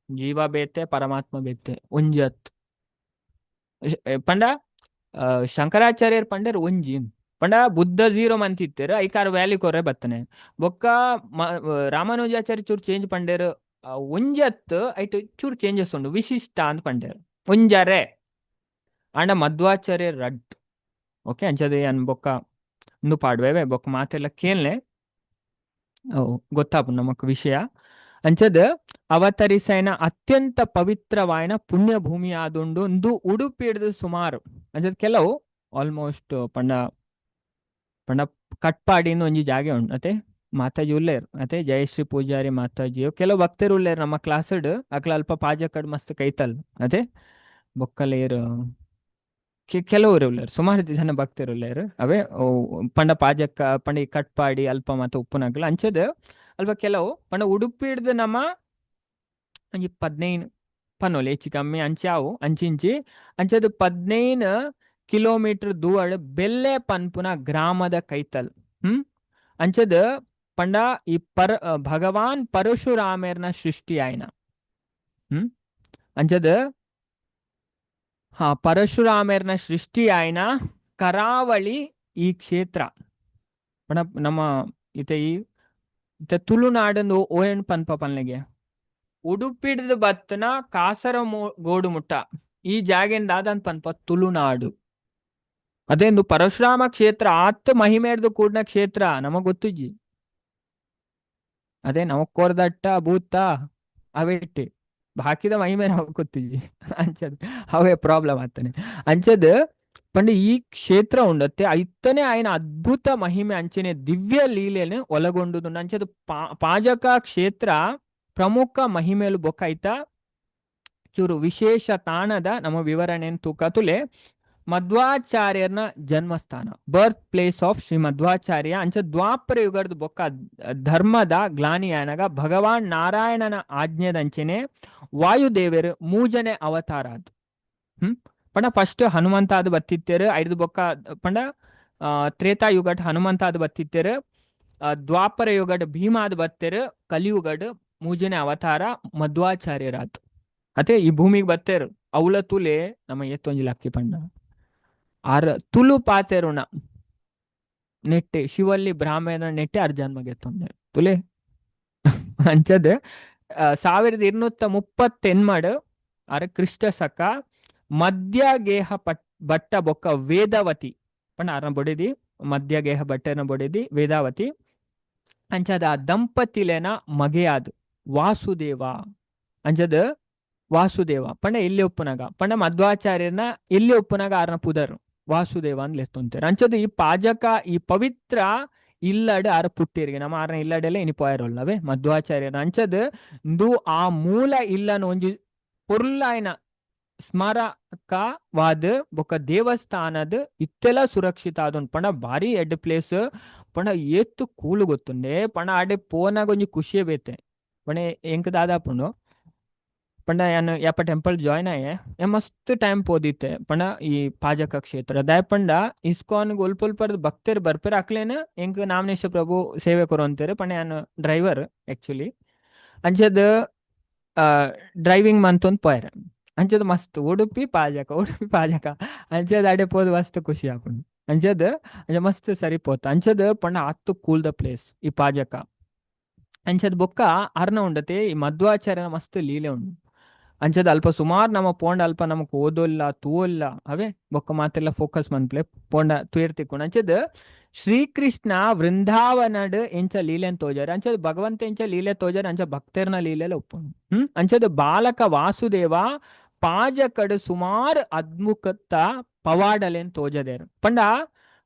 ಜೀವ ಬೇತೆ ಪರಮಾತ್ಮ ಬೇತೆ ಒಂಜತ್ ಪಂಡ ಶಂಕರಾಚಾರ್ಯರ್ ಪಂಡರ್ ಒಂಜಿ ಪಂಡ ಬುದ್ಧ ಜೀರೋ ಮಂತಿತ್ತೇರು ಐಕಾರ ವ್ಯಾಲಿ ಕೊರ್ರೆ ಬತ್ತನೆ ಬೊಕ್ಕ ರಾಮಾನುಜಾಚಾರ್ಯ ಚೂರು ಚೇಂಜ್ ಪಂಡೇರು ಒಂಜತ್ ಐಟ್ ಚೂರು ಚೇಂಜಸ್ ಉಂಡು ವಿಶಿಷ್ಟ ಅಂತ ಪಂಡೇರು ಒಂಜರೆ ಅಂಡ ಮಧ್ವಾಚಾರ್ಯ ರಡ್ ಓಕೆ ಅಂಚದೆ ಅನ್ ಬೊಕ್ಕ ಇಂದು ಪಾಡ್ವೇವೆ ಬೊಕ್ಕ ಮಾತೆಲ್ಲ ಕೇಳ್ನೆ ಗೊತ್ತಾಪು ನಮಕ್ ವಿಷಯ ಅಂಚದ ಅವತರಿಸೈನ ಅತ್ಯಂತ ಪವಿತ್ರವಾಯಿನ ಪುಣ್ಯ ಭೂಮಿ ಆದುಂಡು ಒಂದು ಉಡುಪಿ ಹಿಡಿದು ಸುಮಾರು ಅಂಚದ ಕೆಲವು ಆಲ್ಮೋಸ್ಟ್ ಪಂಡ ಕಟ್ಪಾಡಿನ ಒಂಜಿ ಜಾಗೆ ಉಂಡು ಅತೆ ಮಾತಾಜಿ ಉಲ್ಲೇರು ಅತೆ ಜಯಶ್ರೀ ಪೂಜಾರಿ ಮಾತಾಜಿಯು ಕೆಲವು ಭಕ್ತರು ಉಲ್ಲೇರು ನಮ್ಮ ಕ್ಲಾಸಡ್ ಅಕ್ಲ ಅಲ್ಪ ಪಾಜಕಡ್ ಮಸ್ತ್ ಕೈತಲ್ ಅತೆ ಬೊಕ್ಕಲೇರು ಕೆಲವರು ಉಲ್ಲೇರು ಸುಮಾರು ಜನ ಭಕ್ತರು ಉಲ್ಲೇರು ಅವೇ ಪಂಡ ಪಾಜಕ ಪಂಡ ಈ ಕಟ್ಪಾಡಿ ಅಲ್ಪ ಮತ್ತು ಉಪ್ಪುನಗ್ಲ ಅಂಚದ ಅಲ್ಪ ಕೆಲವು ಪಂಡ ಉಡುಪಿ ಹಿಡ್ದು ನಮ್ಮ ಅಂಚಿ 15 ಪನ್ನೋಲಿ ಹೆಚ್ಚು ಕಮ್ಮಿ ಅಂಚಾವು ಅಂಚಿಂಚಿ ಅಂಚದು 15 ಕಿಲೋಮೀಟರ್ ದೂರ ಬೆಲ್ಲೆ ಪನ್ಪುನ ಗ್ರಾಮದ ಕೈತಲ್ ಅಂಚದ ಪಂಡ ಈ ಭಗವಾನ್ ಪರಶುರಾಮರ್ನ ಸೃಷ್ಟಿ ಆಯ್ನ ಅಂಚದ ಪರಶುರಾಮರ್ನ ಸೃಷ್ಟಿ ಆಯ್ನ ಕರಾವಳಿ ಈ ಕ್ಷೇತ್ರ ಪಂಡ ನಮ್ಮ ಇತ ತುಳುನಾಡಂದು ಓಯನ್ ಪನ್ಪ ಪನ್ಲೆಗೆ ಉಡುಪಿಡ್ದು ಬತ್ತನ ಕಾಸರಗೋಡು ಮುಟ್ಟ ಈ ಜಾಗೆಂದ ಆದಂತ ಪನ್ಪ ತುಳುನಾಡು ಅದೇಂದು ಪರಶುರಾಮ ಕ್ಷೇತ್ರ ಆತ್ ಮಹಿಮೇರ್ದು ಕೂಡ್ನ ಕ್ಷೇತ್ರ ನಮಗ್ ಗೊತ್ತುಜ್ಜಿ ಅದೇ ನಾವು ಕೊರ್ದಟ್ಟ ಭೂತ ಅವೆಟ್ಟಿ ಹಾಕಿದ ಮೈ ಮೇಲೆ ನಾವು ಕೂತೀವಿ ಅಂಚದ್ ಅವೇ ಪ್ರಾಬ್ಲಮ್ ಆಗ್ತಾನೆ ಅಂಚದ್ ಪಂಡ ಈ ಕ್ಷೇತ್ರ ಉಂಡತ್ತೆ ಐತನೇ ఆయన ಅದ್ಭುತ ಮಹಿಮೆ ಅಂಚನೆ ದಿವ್ಯ ಲೀಲೆಯನ್ನು ಒಳಗೊಂಡುದು ಅಂಚದು ಪಾಜಕ ಕ್ಷೇತ್ರ ಪ್ರಮುಖ ಮಹಿಮೆಲು ಬೊಕ್ಕ ಐತ ಚೂರು ವಿಶೇಷ ತಾಣದ ನಮ್ಮ ವಿವರಣೆಯನ್ನು ತೂಕತುಲೆ ಮಧ್ವಾಚಾರ್ಯನ ಜನ್ಮಸ್ಥಾನ birth place of Shri Madhvacharya ಅಂಚ ದ್ವಾಪರ ಯುಗದ ಬೊಕ್ಕ ಧರ್ಮದ ಗ್ಲಾನಿಯಾನಗ ಭಗವಾನ್ ನಾರಾಯಣನ ಆಜ್ಞೆದಂಚೆನೆ ವಾಯುದೇವರು ಮೂಜನೆ ಅವತಾರ ಅದು ಪಂಡ ಫಸ್ಟ್ ಹನುಮಂತ ಅದು ಬತ್ತಿತ್ತೇರು ಐದು ಬೊಕ್ಕ ಪಂಡ ತ್ರೇತಾಯುಗಡ್ ಹನುಮಂತ ಅದು ಬತ್ತಿತ್ತೇರು ದ್ವಾಪರ ಯುಗಡ್ ಭೀಮ ಅದು ಬತ್ತೇರು ಕಲಿಯುಗಡ್ ಮೂಜನೆ ಅವತಾರ ಮಧ್ವಾಚಾರ್ಯರಾತು ಅತೆ ಈ ಭೂಮಿಗೆ ಬತ್ತೇರು ಅವಳ ತುಲೆ ನಮ್ಮ ಎತ್ತೊಂಜಿಲ ಅಕ್ಕಿ ಪಂಡ ಆರ್ ತುಳು ಪಾತೆರುಣ ನೆಟ್ಟೆ ಶಿವಲ್ಲಿ ಬ್ರಾಹ್ಮಣ ನೆಟ್ಟೆ ಅರ್ಜನ್ಮಗೆ ಎತ್ತೊಂದೆ ತುಲೆ ಅಂಚದ್ 1230 ಆರ್ ಕ್ರಿಸ್ತ ಸಕ ಮಧ್ಯಗೇಹ ಭಟ್ಟ ಬೊಕ್ಕ ವೇದಾವತಿ ಪಂಡ ಆರನ ಬೊಡೆದಿ ಮಧ್ಯಗೇಹ ಭಟ್ಟನ ಬೊಡೆದಿ ವೇದಾವತಿ ಅಂಚದ ಆ ದಂಪತಿಲೇನ ಮಗೆಯಾದ್ ವಾಸುದೇವ ಅಂಚದ್ ವಾಸುದೇವ ಪಂಡ ಎಲ್ಲಿ ಒಪ್ಪುನಗ ಪಂಡ ಮಧ್ವಾಚಾರ್ಯನ ಎಲ್ಲಿ ಒಪ್ಪುನಗ ಆರನ ಪುದರ್ ವಾಸುದೇವ ಅಂತ ಲೆತ್ತೊಂತಾರೆ ಅಂಚದು ಈ ಪಾಜಕ ಈ ಪವಿತ್ರ ಇಲ್ಲಡ್ ಆರ ಪುಟ್ಟಿರಿಗೆ ನಮ್ಮ ಆರನ ಇಲ್ಲಡೆಲ್ಲ ಇನಿ ಪೋಯರೊಲ್ಲವೇ ಮಧ್ವಾಚಾರ್ಯನ ಅಂಚದ್ ಇಂದು ಆ ಮೂಲ ಇಲ್ಲನ ಒಂಜಿ ಪೊರ್ಲಾಯ್ನ ಸ್ಮಾರಕವಾದ ಬೊಕ್ಕ ದೇವಸ್ಥಾನದ ಇತ್ತೆಲ್ಲ ಸುರಕ್ಷಿತ ಆದೊಂದು ಪಂಡ ಭಾರಿ ಎಡ್ ಪ್ಲೇಸ್ ಪಂಡ ಏತ್ತು ಕೂಲು ಗೊತ್ತುಂಡೆ ಪಂಡ ಆಡೆ ಪೋನಾಗ ಒಂಜಿ ಖುಷಿಯೇ ಬೇತೆ ಪಂಡ ಎಂಕ್ ದಾದಾಪುಂಡು ಪಂಡ ಯಾನ್ ಯಾಪ ಟೆಂಪಲ್ ಜಾಯ್ನ್ ಆಯೆ ಮಸ್ತ್ ಟೈಮ್ ಪೋದಿತ್ತೆ ಪಂಡ ಈ ಪಾಜಕ ಕ್ಷೇತ್ರ ದಾಯ ಪಂಡ ಇಸ್ಕಾನ್ ಒಲ್ಪೊಲ್ಪರ್ದು ಭಕ್ತರು ಬರ್ಪೇರ ಅಕ್ಲೇನ ಎಂಕ್ ನಾಮನೇಶ ಪ್ರಭು ಸೇವೆ ಕೊರು ಅಂತಾರೆ ಪಂಡ ಯಾನ್ ಡ್ರೈವರ್ ಆಕ್ಚುಲಿ ಅಂಚದ್ ಡ್ರೈವಿಂಗ್ ಮಂತೊಂದು ಪೋಯರ್ ಅಂಚದ್ ಮಸ್ತ್ ಉಡುಪಿ ಪಾಜಕ ಅಂಚದ್ ಅಡೆ ಪೋದು ಮಸ್ತ್ ಖುಷಿ ಆಪುಂಡು ಅಂಚದ್ ಮಸ್ತ್ ಸರಿ ಪೋತ ಅಂಚದ್ ಪಂಡ ಅತ್ತು ಕೂಲ್ದ ಪ್ಲೇಸ್ ಈ ಪಾಜಕ ಅಂಚದ್ ಬೊಕ್ಕ ಅರ್ನ ಉಂಡತೆ ಈ ಮಧ್ವಾಚಾರ್ಯನ ಮಸ್ತ್ ಲೀಲೆ ಉಂಡು ಅಂಚದ ಅಲ್ಪ ಸುಮಾರು ನಮ್ಮ ಪೋಂಡ ಅಲ್ಪ ನಮಕ್ ಓದೋಲ್ಲ ತೂವಲ್ಲ ಅವೇ ಬೊಕ್ಕ ಮಾತೆಲ್ಲ ಫೋಕಸ್ ಮನ್ಪ್ಲೆ ಪೋಂಡ ತುಯರ್ತಿಕ್ಕೊಂಡು ಅಂಚದ ಶ್ರೀಕೃಷ್ಣ ವೃಂದಾವನಡ್ ಎಂಚ ಲೀಲೆನ್ ತೋಜಾರ ಅಂಚದ ಭಗವಂತ ಎಂಚ ಲೀಲೆ ತೋಜಾರ ಅಂಚ ಭಕ್ತರ್ನ ಲೀಲೆಲ್ಲ ಉಪ್ಪುಂಡು ಅಂಚದ ಬಾಲಕ ವಾಸುದೇವ ಪಾಜಕಡ್ ಸುಮಾರು ಅದ್ಮುಖತ್ತ ಪವಾಡಲೆನ್ ತೋಜದೇರು ಪಂಡ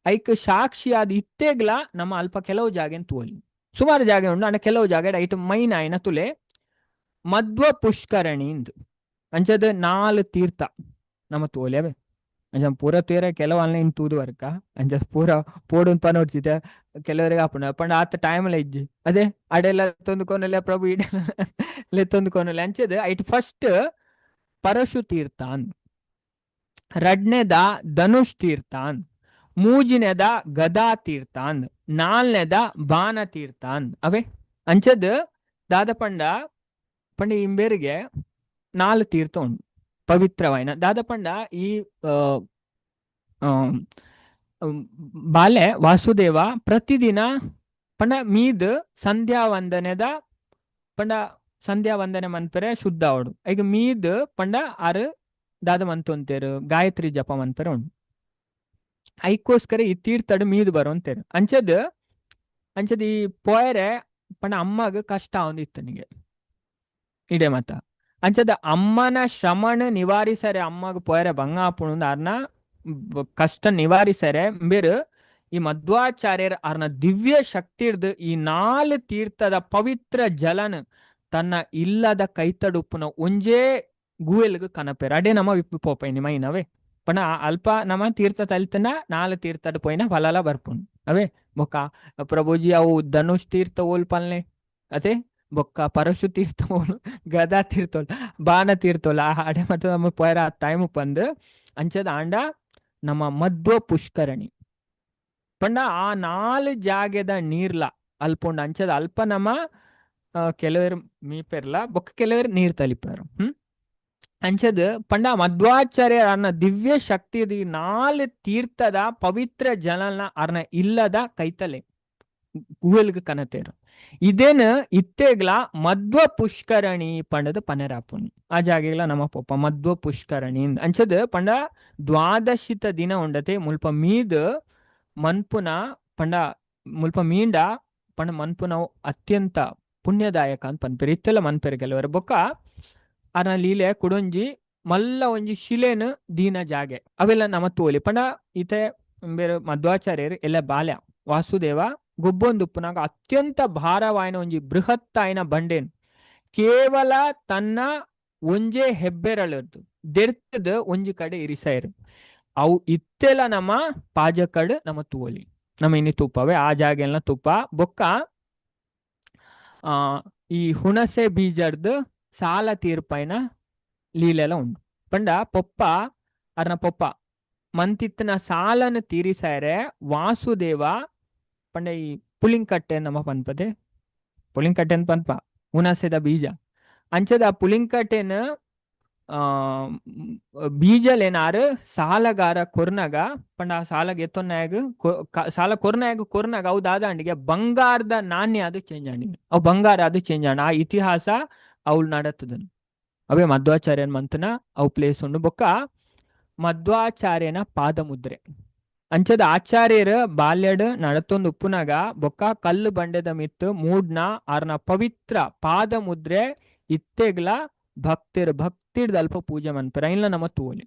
ಐಕ್ ಸಾಕ್ಷಿ ಆದ ಇತ್ತೇಗ್ಲ ನಮ್ಮ ಅಲ್ಪ ಕೆಲವು ಜಾಗೆನ್ ತೂವಲಿ ಸುಮಾರು ಜಾಗ ಉಂಡು ಅಂಡ ಕೆಲವು ಜಾಗ ಐಟ್ ಮೈನ್ ಆಯ್ನ ತುಲೆ ಮಧ್ವ ಪುಷ್ಕರಣಿ ಅಂಚದ 4 ತೀರ್ಥ ನಮ್ಮ ತೋಲೆವೆ ಅಂಚ ಪೂರ ತೂರ ಕೆಲವು ಅಲ್ಲ ಇನ್ ತೂದು ವರ್ಕ ಅಂಚ ಪೂರ ಪೋಡು ಪನೋಡ್ಚಿತೆ ಕೆಲವರಿಗೆ ಆಪುಂಡ ಪಂಡ ಆತ ಟೈಮಲ್ಲ ಇಜ್ಜಿ ಅದೇ ಅಡೆಲ್ಲ ತೊಂದುಕೊನಲ್ಲ ಪ್ರಭು ಇಡೆಲ್ಲ ತೊಂದುಕೊನಲ್ಲ ಅಂಚದ ಐಟ್ ಫಸ್ಟ್ ಪರಶು ತೀರ್ಥ ರಡ್ನೆದ ಧನುಷ್ ತೀರ್ಥ ಮೂಜಿನೆದ ಗದಾ ತೀರ್ಥ ನಾಲ್ನೆದ ಬಾನ ತೀರ್ಥ ಅವೇ ಅಂಚದ್ ದಾದ ಪಂಡ ಇಂಬೇರಿಗೆ 4 ತೀರ್ಥ ಉಂಡು ಪವಿತ್ರವಾಯಿನ ದಾದ ಪಂಡ ಈ ಬಾಲೆ ವಾಸುದೇವ ಪ್ರತಿದಿನ ಪಂಡ ಮೀದ್ ಸಂಧ್ಯಾ ವಂದನೆ ಮನ್ಪರೆ ಶುದ್ಧ ಅವಡು ಈಗ ಮೀದ್ ಪಂಡ ಆರು ದಾದ ಮಂತೊಂತೇರು ಗಾಯತ್ರಿ ಜಪ ಮನ್ಪರೆ ಉಂಡು ಐಕೋಸ್ಕರ ಈ ತೀರ್ಥಡ್ ಮೀದ್ ಬರೋಂತೇರು ಅಂಚದ್ ಈ ಪೋಯರೆ ಪಂಡ ಅಮ್ಮಗ ಕಷ್ಟ ಒಂದಿತ್ತನಿಗೆ ಇಡೆ ಮತ ಅಂಚದ ಅಮ್ಮನ ಶ್ರಮಣ ನಿವಾರಿಸರೆ ಅಮ್ಮಗ ಪೋಯರೆ ಭಂಗ ಆಪುಣು ಅರ್ನ ಕಷ್ಟ ನಿವಾರಿಸರೆ ಬೇರು ಈ ಮಧ್ವಾಚಾರ್ಯರ ಅರ್ನ ದಿವ್ಯ ಶಕ್ತಿರ್ದು ಈ 4 ತೀರ್ಥದ ಪವಿತ್ರ ಜಲನ್ ತನ್ನ ಇಲ್ಲದ ಕೈತಡುಪ್ಪುನ ಒಂಜೇ ಗೂವೆಲ್ಗ ಕನಪೇರು ಅಡೆ ನಮ್ಮ ವಿಪ್ಪು ಪೋಪೈನಿ ಮೈನವೇ ಪಣ ಅಲ್ಪ ನಮ್ಮ ತೀರ್ಥ ತಲ್ತನ 4 ತೀರ್ಥದ ಪೋಯಿನ ಫಲಲ ಬರ್ಪುಂಡು ಅವೇ ಬೊಕ್ಕ ಪ್ರಭುಜಿ ಅವು ಧನುಷ್ ತೀರ್ಥ ಓಲ್ಪಲ್ನೆ ಅದೇ ಬೊಕ್ಕ ಪರಶು ತೀರ್ಥ ಓಲು ಗದಾ ತೀರ್ಥೋಲ್ ಬಾಣ ತೀರ್ಥೋಲ್ ಆ ಅಡೆ ಮತ್ತು ನಮ್ಮ ಪೋಯರ ಟೈಮ್ ಬಂದು ಅಂಚದ ಆಂಡ ನಮ್ಮ ಮಧ್ವ ಪುಷ್ಕರಣಿ ಪಂಡ ಆ 4 ಜಾಗದ ನೀರ್ಲ ಅಲ್ಪುಂಡು ಅಂಚದ ಅಲ್ಪ ನಮ್ಮ ಕೆಲವರು ಮೀಪೆರ್ಲ ಬೊಕ್ಕ ಕೆಲವರು ನೀರ್ ತಲಿಪೇರು ಅಂಚದ್ ಪಂಡ ಮಧ್ವಾಚಾರ್ಯ ಅರ್ನ ದಿವ್ಯ ಶಕ್ತಿ 4 ತೀರ್ಥದ ಪವಿತ್ರ ಜಲನ ಅರ್ನ ಇಲ್ಲದ ಕೈತಲೆ ಗೂವೆಲ್ಗ ಕನತೇರು ಇದೇನು ಇತ್ತೇಗ್ಲ ಮಧ್ವ ಪುಷ್ಕರಣಿ ಪಂಡದ ಪನೆರಾಪುನ್ ಆ ಜಾಗೆಗ್ಲ ನಮ್ಮ ಪೊಪ್ಪ ಮಧ್ವ ಪುಷ್ಕರಣಿ ಅಂಚದ್ ಪಂಡ ದ್ವಾದಶಿತ ದಿನ ಉಂಡತೆ ಮುಲ್ಪ ಮೀದ್ ಮನ್ಪುನ ಪಂಡ ಮುಲ್ಪ ಮೀಂಡ ಪಂಡ ಮನ್ಪುನ ಅತ್ಯಂತ ಪುಣ್ಯದಾಯಕ ಅಂತ ಪನ್ಪೆರು ಇತ್ತೆಲ್ಲ ಮನ್ಪೆರು ಕೆಲವರು ಬೊಕ್ಕ ಅರ್ನ ಲೀಲೆ ಕುಡೊಂಜಿ ಮಲ್ಲ ಒಂಜಿ ಶಿಲೆನ್ ದೀನ ಜಾಗೆ ಅವೆಲ್ಲ ನಮ ತೋಲಿ ಪಂಡ ಈತೆ ಬೇರೆ ಮಧ್ವಾಚಾರ್ಯರು ಎಲ್ಲ ಬಾಲ್ಯ ವಾಸುದೇವ ಗೊಬ್ಬೊಂದುಪ್ಪುನಾಗ ಅತ್ಯಂತ ಭಾರವಾಯಿನ ಒಂಜಿ ಬೃಹತ್ತಾಯಿನ ಬಂಡೇನು ಕೇವಲ ತನ್ನ ಒಂಜೇ ಹೆಬ್ಬೆರಳದ್ದು ದೆರ್ತದ ಒಂಜಿ ಕಡೆ ಇರಿಸಾಯರು ಅವು ಇತ್ತೆಲ್ಲ ನಮ್ಮ ಪಾಜಕಡ್ ನಮ್ಮ ತೂವಲಿ ನಮ್ಮ ಇನ್ನಿ ತುಪ್ಪವೇ ಆ ಜಾಗ ಎಲ್ಲ ತುಪ್ಪ ಬೊಕ್ಕ ಈ ಹುಣಸೆ ಬೀಜರ್ದು ಸಾಲ ತೀರ್ಪೈನ ಲೀಲೆಲ್ಲ ಉಂಡು ಪಂಡ ಪೊಪ್ಪ ಅರ್ನ ಪೊಪ್ಪ ಮಂತಿತ್ತನ ಸಾಲನ ತೀರಿಸಾಯರೆ ವಾಸುದೇವ ಪಂಡ ಈ ಪುಳಿಂಕಟ್ಟೆ ನಮ್ಮ ಪನ್ಪದೆ ಪುಳಿಂಕಟ್ಟೆ ಅಂತ ಪನ್ಪ ಹುಣಸೆದ ಬೀಜ ಅಂಚದ ಆ ಪುಳಿಂಕಟ್ಟೆನ ಬೀಜಲೇನಾರು ಸಾಲಗಾರ ಕೊರ್ನಗ ಪಂಡ ಆ ಸಾಲಗ ಎತ್ತೊನ್ನಾಗ ಸಾಲ ಕೊರ್ನಾಗ ಅವು ದಾದಾಂಡಿಗೆ ಬಂಗಾರದ ನಾಣ್ಯ ಅದು ಚೇಂಜ್ ಆಂಡಿಗೆ ಅವು ಬಂಗಾರ ಅದು ಚೇಂಜ್ ಆಂಡ ಆ ಇತಿಹಾಸ ಅವಳು ನಡತ್ತದನು ಅವೇ ಮಧ್ವಾಚಾರ್ಯನ್ ಮಂತನ ಅವು ಪ್ಲೇಸ್ ಉಂಡು ಬೊಕ್ಕ ಮಧ್ವಾಚಾರ್ಯನ ಪಾದಮುದ್ರೆ ಅಂಚದ ಆಚಾರ್ಯರ ಬಾಲ್ಯಡ್ ನಡತೊಂದು ಉಪ್ಪುನಾಗ ಬೊಕ್ಕ ಕಲ್ಲು ಬಂಡೆದ ಮಿತ್ತು ಮೂಡ್ನ ಆರ್ನ ಪವಿತ್ರ ಪಾದಮುದ್ರೆ ಇತ್ತೆಗ್ಲ ಭಕ್ತಿಡ್ ಅಲ್ಪ ಪೂಜೆ ಮನ್ಪರ ಇಲ್ಲ ನಮ್ಮ ತೂಲಿ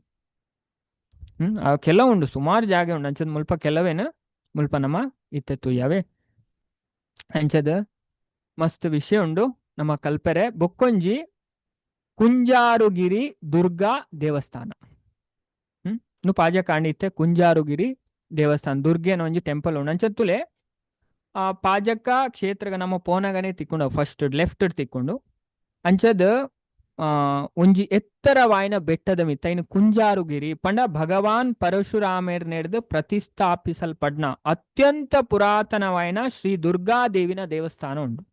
ಕೆಲವು ಉಂಡು ಸುಮಾರು ಜಾಗ ಉಂಡು ಅಂಚದ ಮುಲ್ಪ ಕೆಲವೇನು ಮುಲ್ಪ ನಮ್ಮ ಇತ್ತೆ ತುಯ್ಯವೆ ಅಂಚದ ಮಸ್ತ್ ವಿಷಯ ಉಂಡು ನಮ್ಮ ಕಲ್ಪರೆ ಬೊಕ್ಕೊಂಜಿ ಕುಂಜಾರುಗಿರಿ ದುರ್ಗಾ ದೇವಸ್ಥಾನ ನು ಪಾಜ ಕಾಣಿತ್ತೆ ಕುಂಜಾರುಗಿರಿ ದೇವಸ್ಥಾನ ದುರ್ಗೆನ ಒಂಜಿ ಟೆಂಪಲ್ ಉಂಡು ಅಂಚದ ತುಲೆ ಆ ಪಾಜಕ ಕ್ಷೇತ್ರಗ ನಮ್ಮ ಪೋನಗನೆ ತಿಕ್ಕೊಂಡು ಫಸ್ಟ್ ಲೆಫ್ಟ್ ತಿಕ್ಕೊಂಡು ಅಂಚದ ಒಂಜಿ ಎತ್ತರವಾಯಿನ ಬೆಟ್ಟದ ಮಿತ್ತ ಇನ್ನು ಕುಂಜಾರುಗಿರಿ ಪಂಡ ಭಗವಾನ್ ಪರಶುರಾಮೇರ್ ನೆಡ್ದು ಪ್ರತಿಷ್ಠಾಪಿಸಲ್ಪಡ್ನ ಅತ್ಯಂತ ಪುರಾತನವಾಯಿನ ಶ್ರೀ ದುರ್ಗಾದೇವಿನ ದೇವಸ್ಥಾನ ಉಂಡು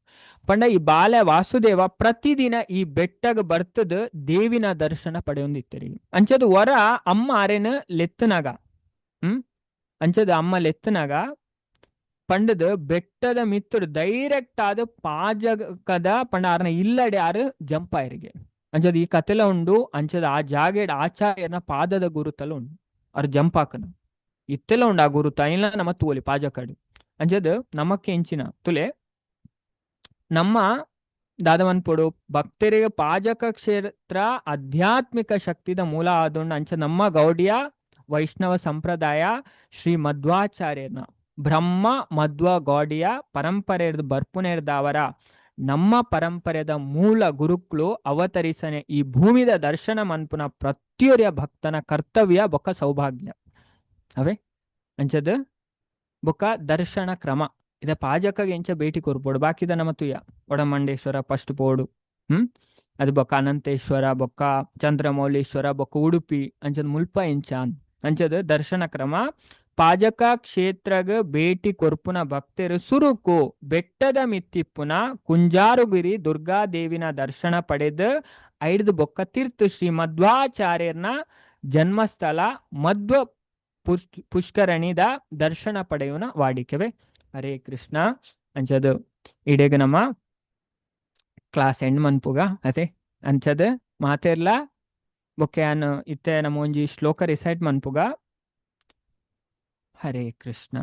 ಪಂಡ ಈ ಬಾಲ್ಯ ವಾಸುದೇವ ಪ್ರತಿದಿನ ಈ ಬೆಟ್ಟಗ ಬರ್ತದ ದೇವಿನ ದರ್ಶನ ಪಡೆಯೊಂದಿತ್ತರಿ ಅಂಚದ ವರ ಅಮ್ಮ ಆರೆನ ಲೆತ್ತನಾಗ ಅಂಚದ ಅಮ್ಮ ಲೆತ್ತನಾಗ ಪಂಡದ ಬೆಟ್ಟದ ಮಿತ್ತರು ಡೈರೆಕ್ಟ್ ಆದ ಪಾಜಕದ ಪಂಡ ಆರ್ನ ಇಲ್ಲಡೆ ಆರು ಜಂಪ್ ಆಯ್ರಿಗೆ ಅಂಚದ ಈ ಕತೆಲ ಉಂಡು ಅಂಚದ ಆ ಜಾಗೆಡ್ ಆಚಾರ್ಯನ ಪಾದದ ಗುರುತಲ್ಲ ಉಂಡು ಅವ್ರ ಜಂಪ್ ಹಾಕನ ಇತ್ತೆಲ್ಲ ಉಂಡು ಆ ಗುರುತ ಇಲ್ಲ ನಮ್ಮ ತೂಲಿ ಪಾಜಕಡು ಅಂಚದ ನಮಕ್ಕೆ ಎಂಚಿನ ತುಲೆ ನಮ್ಮ ದಾದವನ್ ಪೊಡು ಭಕ್ತರಿಗೆ ಪಾಜಕ ಕ್ಷೇತ್ರ ಆಧ್ಯಾತ್ಮಿಕ ಶಕ್ತಿದ ಮೂಲ ಆದುಂಡು ಅಂಚ ನಮ್ಮ ಗೌಡಿಯ ವೈಷ್ಣವ ಸಂಪ್ರದಾಯ ಶ್ರೀ ಮಧ್ವಾಚಾರ್ಯನ ಬ್ರಹ್ಮ ಮಧ್ವ ಗೌಡಿಯ ಪರಂಪರೆಯದು ಬರ್ಪುನೇರ್ದಾವರ ನಮ್ಮ ಪರಂಪರೆದ ಮೂಲ ಗುರುಕ್ಲು ಅವತರಿಸನೆ ಈ ಭೂಮಿದ ದರ್ಶನ ಮನ್ಪುನ ಪ್ರತಿಯೊರಿಯ ಭಕ್ತನ ಕರ್ತವ್ಯ ಬೊಕ್ಕ ಸೌಭಾಗ್ಯ ಅವೇ ಅಂಚದ ಬೊಕ್ಕ ದರ್ಶನ ಕ್ರಮ ಇದ ಪಾಜಕಗೆ ಎಂಚ ಭೇಟಿ ಕೊರ್ಪೋಡು ಬಾಕಿದ ನಮ್ಮ ತುಯ್ಯ ಒಡಮಂಡೇಶ್ವರ ಫಸ್ಟ್ ಪೋಡು ಅದು ಬೊಕ್ಕ ಅನಂತೇಶ್ವರ ಬೊಕ್ಕ ಚಂದ್ರಮೌಳೀಶ್ವರ ಬೊಕ್ಕ ಉಡುಪಿ ಅಂಚದ ಮುಲ್ಪ ಎಂಚಾನ್ ಅಂಚದ ದರ್ಶನ ಕ್ರಮ ಪಾಜಕ ಕ್ಷೇತ್ರಗ ಭೇಟಿ ಕೊರ್ಪುನ ಭಕ್ತರು ಸುರುಕು ಬೆಟ್ಟದ ಮಿತ್ತಿಪ್ಪುನ ಕುಂಜಾರುಗಿರಿ ದುರ್ಗಾದೇವಿನ ದರ್ಶನ ಪಡೆದು ಐಡ್ದು ಬೊಕ್ಕ ತೀರ್ಥ ಶ್ರೀ ಮಧ್ವಾಚಾರ್ಯರ್ನ ಜನ್ಮಸ್ಥಳ ಮಧ್ವ ಪುಷ್ಕರಣಿದ ದರ್ಶನ ಪಡೆಯುವನ ವಾಡಿಕೆವೆ. ಹರೇ ಕೃಷ್ಣ. ಅಂಚದು ಇಡೆಗ ನಮ್ಮ ಕ್ಲಾಸ್ ಎಂಡ್ ಮನ್ಪುಗ ಅದೇ ಅಂಚದ ಮಾತೆರ್ಲ ಬೊಕ್ಕೆ ಅನ್ನು ಇತ್ತೆ ನಮ್ಮ ಒಂಜಿ ಶ್ಲೋಕ ರಿಸೈಟ್ ಮನ್ಪುಗ. ಹರೇ ಕೃಷ್ಣ.